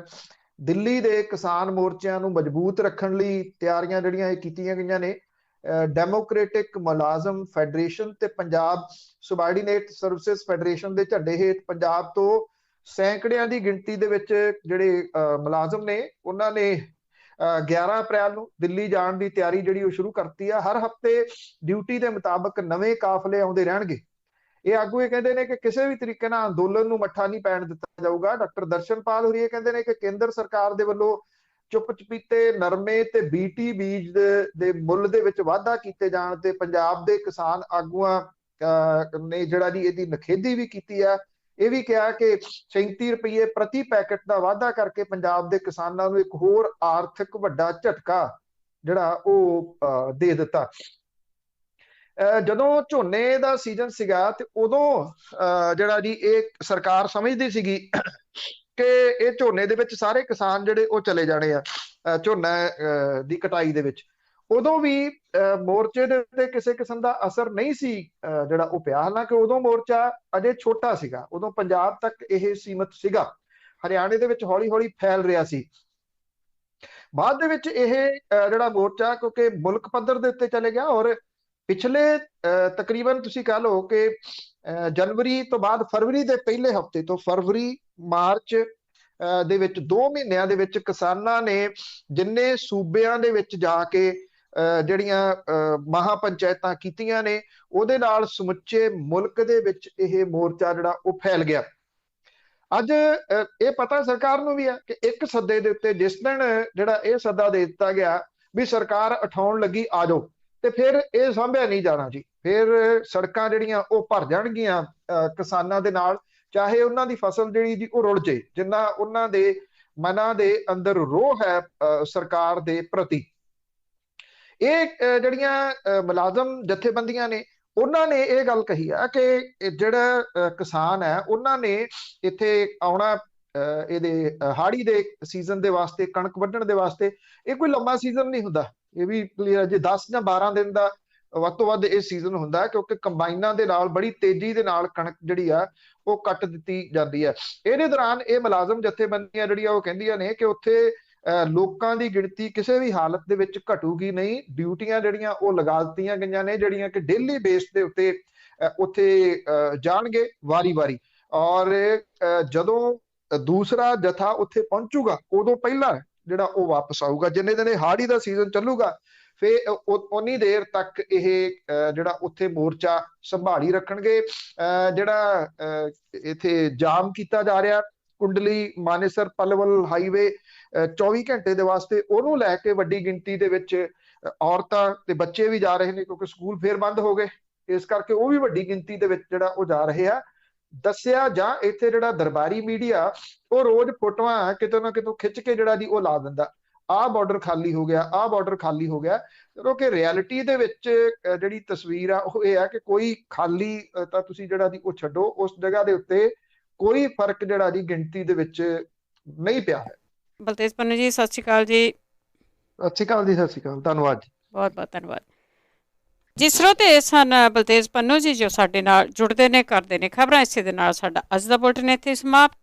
B: ਦਿੱਲੀ ਦੇ ਕਿਸਾਨ ਮੋਰਚਿਆਂ ਨੂੰ ਮਜ਼ਬੂਤ ਰੱਖਣ ਲਈ ਤਿਆਰੀਆਂ ਜਿਹੜੀਆਂ ਇਹ ਕੀਤੀਆਂ ਗਈਆਂ ਨੇ। ਡੈਮੋਕ੍ਰੈਟਿਕ ਮੁਲਾਜ਼ਮ ਫੈਡਰੇਸ਼ਨ ਤੇ ਪੰਜਾਬ ਸੁਬਾਰਡੀਨੇਟ ਸਰਵਿਸਿਜ਼ ਫੈਡਰੇਸ਼ਨ ਦੇ ਝੰਡੇ ਹੇਠ ਪੰਜਾਬ ਤੋਂ ਸੈਂਕੜਿਆਂ ਦੀ ਗਿਣਤੀ ਦੇ ਵਿੱਚ ਜਿਹੜੇ ਮੁਲਾਜ਼ਮ ਨੇ, ਉਹਨਾਂ ਨੇ 11 ਅਪ੍ਰੈਲ ਨੂੰ ਦਿੱਲੀ ਜਾਣ ਦੀ ਤਿਆਰੀ ਜਿਹੜੀ ਉਹ ਸ਼ੁਰੂ ਕਰਤੀ ਆ। ਹਰ ਹਫ਼ਤੇ ਡਿਊਟੀ ਦੇ ਮੁਤਾਬਕ ਨਵੇਂ ਕਾਫਲੇ ਆਉਂਦੇ ਰਹਿਣਗੇ। ਇਹ ਆਗੂ ਇਹ ਕਹਿੰਦੇ ਨੇ ਕਿ ਕਿਸੇ ਵੀ ਤਰੀਕੇ ਨਾਲ ਅੰਦੋਲਨ ਨੂੰ ਮੱਠਾ ਨਹੀਂ ਪੈਣ ਦਿੱਤਾ ਜਾਊਗਾ। ਡਾਕਟਰ ਦਰਸ਼ਨਪਾਲ ਹੋਰੀ ਇਹ ਕਹਿੰਦੇ ਨੇ ਕਿ ਕੇਂਦਰ ਸਰਕਾਰ ਦੇ ਵੱਲੋਂ ਚੁੱਪ ਚਪੀਤੇ ਨਰਮੇ ਤੇ BT ਬੀਜ ਦੇ ਮੁੱਲ ਦੇ ਵਿੱਚ ਵਾਧਾ ਕੀਤੇ ਜਾਣ ਤੇ ਪੰਜਾਬ ਦੇ ਕਿਸਾਨ ਆਗੂਆਂ ਨੇ ਜਿਹੜਾ ਜੀ ਇਹਦੀ ਨਿਖੇਧੀ ਵੀ ਕੀਤੀ ਆ। ਇਹ ਵੀ ਕਿਹਾ ਕਿ 37 ਰੁਪਏ ਪ੍ਰਤੀ ਪੈਕਟ ਦਾ ਵਾਧਾ ਕਰਕੇ ਪੰਜਾਬ ਦੇ ਕਿਸਾਨਾਂ ਨੂੰ ਇੱਕ ਹੋਰ ਆਰਥਿਕ ਵੱਡਾ ਝਟਕਾ ਜਿਹੜਾ ਉਹ ਦੇ ਦਿੱਤਾ। ਜਦੋਂ ਝੋਨੇ ਦਾ ਸੀਜ਼ਨ ਸੀਗਾ ਤੇ ਉਦੋਂ ਜਿਹੜਾ ਜੀ ਇਹ ਸਰਕਾਰ ਸਮਝਦੀ ਸੀਗੀ ਕਿ ਇਹ ਝੋਨੇ ਦੇ ਵਿੱਚ ਸਾਰੇ ਕਿਸਾਨ ਜਿਹੜੇ ਉਹ ਚਲੇ ਜਾਣੇ ਆ ਝੋਨਾ ਦੀ ਕਟਾਈ ਦੇ ਵਿੱਚ। ਉਦੋਂ ਵੀ ਮੋਰਚੇ ਦੇ ਉੱਤੇ ਕਿਸੇ ਕਿਸਮ ਦਾ ਅਸਰ ਨਹੀਂ ਸੀ ਜਿਹੜਾ ਉਹ ਪਿਆ। ਹਾਲਾਂਕਿ ਉਦੋਂ ਮੋਰਚਾ ਅਜੇ ਛੋਟਾ ਸੀਗਾ, ਉਦੋਂ ਪੰਜਾਬ ਤੱਕ ਇਹ ਸੀਮਤ ਸੀਗਾ, ਹਰਿਆਣੇ ਦੇ ਵਿੱਚ ਹੌਲੀ ਹੌਲੀ ਫੈਲ ਰਿਹਾ ਸੀ। ਬਾਅਦ ਦੇ ਵਿੱਚ ਇਹ ਜਿਹੜਾ ਮੋਰਚਾ ਕਿਉਂਕਿ ਮੁਲਕ ਪੱਧਰ ਦੇ ਉੱਤੇ ਚਲੇ ਗਿਆ ਔਰ ਪਿਛਲੇ ਤਕਰੀਬਨ ਤੁਸੀਂ ਕਹ ਲਓ ਕਿ ਜਨਵਰੀ ਤੋਂ ਬਾਅਦ ਫਰਵਰੀ ਦੇ ਪਹਿਲੇ ਹਫ਼ਤੇ ਤੋਂ ਫਰਵਰੀ ਮਾਰਚ ਦੇ ਵਿੱਚ 2 ਮਹੀਨਿਆਂ ਦੇ ਵਿੱਚ ਕਿਸਾਨਾਂ ਨੇ ਜਿੰਨੇ ਸੂਬਿਆਂ ਦੇ ਵਿੱਚ ਜਾ ਕੇ ਜਿਹੜੀਆਂ ਮਹਾ ਪੰਚਾਇਤਾਂ ਕੀਤੀਆਂ ਨੇ, ਉਹਦੇ ਨਾਲ ਸਮੁੱਚੇ ਮੁਲਕ ਦੇ ਵਿੱਚ ਇਹ ਮੋਰਚਾ ਜਿਹੜਾ ਉਹ ਫੈਲ ਗਿਆ। ਅੱਜ ਇਹ ਪਤਾ ਸਰਕਾਰ ਨੂੰ ਵੀ ਹੈ ਕਿ ਇੱਕ ਸੱਦੇ ਦੇ ਉੱਤੇ ਜਿਸ ਦਿਨ ਜਿਹੜਾ ਇਹ ਸੱਦਾ ਦੇ ਦਿੱਤਾ ਗਿਆ ਵੀ ਸਰਕਾਰ ਉਠਾਉਣ ਲੱਗੀ ਆ ਜਾਓ, ਤੇ ਫਿਰ ਇਹ ਸਾਂਭਿਆ ਨਹੀਂ ਜਾਣਾ ਜੀ। ਫਿਰ ਸੜਕਾਂ ਜਿਹੜੀਆਂ ਉਹ ਭਰ ਜਾਣਗੀਆਂ ਕਿਸਾਨਾਂ ਦੇ ਨਾਲ, ਚਾਹੇ ਉਹਨਾਂ ਦੀ ਫਸਲ ਜਿਹੜੀ ਜੀ ਉਹ ਰੁੜ ਜੇ, ਜਿੰਨਾ ਉਹਨਾਂ ਦੇ ਮਨਾਂ ਦੇ ਅੰਦਰ ਰੋਹ ਹੈ ਸਰਕਾਰ ਦੇ ਪ੍ਰਤੀ। ਇਹ ਜਿਹੜੀਆਂ ਮੁਲਾਜ਼ਮ ਜਥੇਬੰਦੀਆਂ ਨੇ ਉਹਨਾਂ ਨੇ ਇਹ ਗੱਲ ਕਹੀ ਆ ਕਿ ਜਿਹੜਾ ਕਿਸਾਨ ਹੈ ਉਹਨਾਂ ਨੇ ਇੱਥੇ ਆਉਣਾ ਇਹਦੇ ਹਾੜੀ ਦੇ ਸੀਜ਼ਨ ਦੇ ਵਾਸਤੇ, ਕਣਕ ਵੱਢਣ ਦੇ ਵਾਸਤੇ। ਇਹ ਕੋਈ ਲੰਮਾ ਸੀਜ਼ਨ ਨਹੀਂ ਹੁੰਦਾ, ਇਹ ਵੀ ਕਲੀਅਰ। ਜੇ 10 ਜਾਂ 12 ਦਿਨ ਦਾ ਵੱਧ ਤੋਂ ਵੱਧ ਇਹ ਸੀਜ਼ਨ ਹੁੰਦਾ, ਕਿਉਂਕਿ ਕੰਬਾਈਨਾਂ ਦੇ ਨਾਲ ਬੜੀ ਤੇਜ਼ੀ ਦੇ ਨਾਲ ਕਣਕ ਜਿਹੜੀ ਆ ਉਹ ਕੱਟ ਦਿੱਤੀ ਜਾਂਦੀ ਹੈ। ਇਹਦੇ ਦੌਰਾਨ ਇਹ ਮੁਲਾਜ਼ਮ ਜਥੇਬੰਦੀਆਂ ਜਿਹੜੀਆਂ ਉਹ ਕਹਿੰਦੀਆਂ ਨੇ ਕਿ ਉੱਥੇ ਲੋਕਾਂ ਦੀ ਗਿਣਤੀ ਕਿਸੇ ਵੀ ਹਾਲਤ ਦੇ ਵਿੱਚ ਘਟੂਗੀ ਨਹੀਂ। ਡਿਊਟੀਆਂ ਜਿਹੜੀਆਂ ਉਹ ਲਗਾ ਦਿੱਤੀਆਂ ਗਈਆਂ ਨੇ, ਜਿਹੜੀਆਂ ਕਿ ਡੇਲੀ ਬੇਸ ਦੇ ਉੱਤੇ ਉੱਥੇ ਜਾਣਗੇ ਵਾਰੀ-ਵਾਰੀ। ਔਰ ਜਦੋਂ ਦੂਸਰਾ ਜਥਾ ਉੱਥੇ ਪਹੁੰਚੂਗਾ ਉਦੋਂ ਪਹਿਲਾਂ ਜਿਹੜਾ ਉਹ ਵਾਪਸ ਆਊਗਾ। ਜਿੰਨੇ ਦਿਨ ਹਾੜੀ ਦਾ ਸੀਜ਼ਨ ਚੱਲੂਗਾ ਫਿਰ ਉਨੀ ਦੇਰ ਤੱਕ ਇਹ ਜਿਹੜਾ ਉੱਥੇ ਮੋਰਚਾ ਸੰਭਾਲੀ ਰੱਖਣਗੇ। ਜਿਹੜਾ ਇੱਥੇ ਜਾਮ ਕੀਤਾ ਜਾ ਰਿਹਾ ਕੁੰਡਲੀ ਮਾਨੇਸਰ ਪਲਵਲ ਹਾਈਵੇ 24 ਘੰਟੇ ਦੇ ਵਾਸਤੇ, ਉਹਨੂੰ ਲੈ ਕੇ ਵੱਡੀ ਗਿਣਤੀ ਦੇ ਵਿੱਚ ਔਰਤਾਂ ਤੇ ਬੱਚੇ ਵੀ ਜਾ ਰਹੇ ਨੇ, ਕਿਉਂਕਿ ਸਕੂਲ ਫੇਰ ਬੰਦ ਹੋ ਗਏ, ਇਸ ਕਰਕੇ ਉਹ ਵੀ ਵੱਡੀ ਗਿਣਤੀ ਦੇ ਵਿੱਚ ਜਿਹੜਾ ਉਹ ਜਾ ਰਹੇ ਆ। ਦੱਸਿਆ ਜਾਂ ਇੱਥੇ ਜਿਹੜਾ ਦਰਬਾਰੀ ਮੀਡੀਆ ਉਹ ਰੋਜ਼ ਫੋਟੋਆਂ ਕਿਤੇ ਨਾ ਕਿਤੋਂ ਖਿੱਚ ਕੇ ਜਿਹੜਾ ਦੀ ਉਹ ਲਾ ਦਿੰਦਾ, ਆਹ ਬਾਰਡਰ ਖਾਲੀ ਹੋ ਗਿਆ, ਆਹ ਬਾਰਡਰ ਖਾਲੀ ਹੋ ਗਿਆ। ਜਦੋਂ ਕਿ ਰਿਐਲਿਟੀ ਦੇ ਵਿੱਚ ਜਿਹੜੀ ਤਸਵੀਰ ਆ ਉਹ ਇਹ ਆ ਕਿ ਕੋਈ ਖਾਲੀ ਤਾਂ ਤੁਸੀਂ ਜਿਹੜਾ ਦੀ ਉਹ ਛੱਡੋ, ਉਸ ਜਗ੍ਹਾ ਦੇ ਉੱਤੇ ਕੋਈ ਫਰਕ ਜਿਹੜਾ ਦੀ ਗਿਣਤੀ ਦੇ ਵਿੱਚ ਨਹੀਂ ਪਿਆ ਹੈ।
A: ਬਲਤੇਜ ਪੰਨੂ ਜੀ ਸਤਿ ਸ਼੍ਰੀ ਅਕਾਲ ਜੀ।
B: ਸਤਿ ਸ਼੍ਰੀ ਅਕਾਲ ਜੀ, ਸਤਿ ਸ਼੍ਰੀ ਅਕਾਲ, ਧੰਨਵਾਦ ਜੀ।
A: ਬਹੁਤ ਬਹੁਤ ਧੰਨਵਾਦ ਜੀ। ਸਰੋਤੇ ਸਨ ਬਲਤੇਜ ਪੰਨੂ ਜੀ ਜੋ ਸਾਡੇ ਨਾਲ ਜੁੜਦੇ ਨੇ, ਕਰਦੇ ਨੇ ਖਬਰਾਂ। ਇਸੇ ਦੇ ਨਾਲ ਸਾਡਾ ਅੱਜ ਦਾ ਬੁਲੇਟਿਨ ਇੱਥੇ ਸਮਾਪਤ।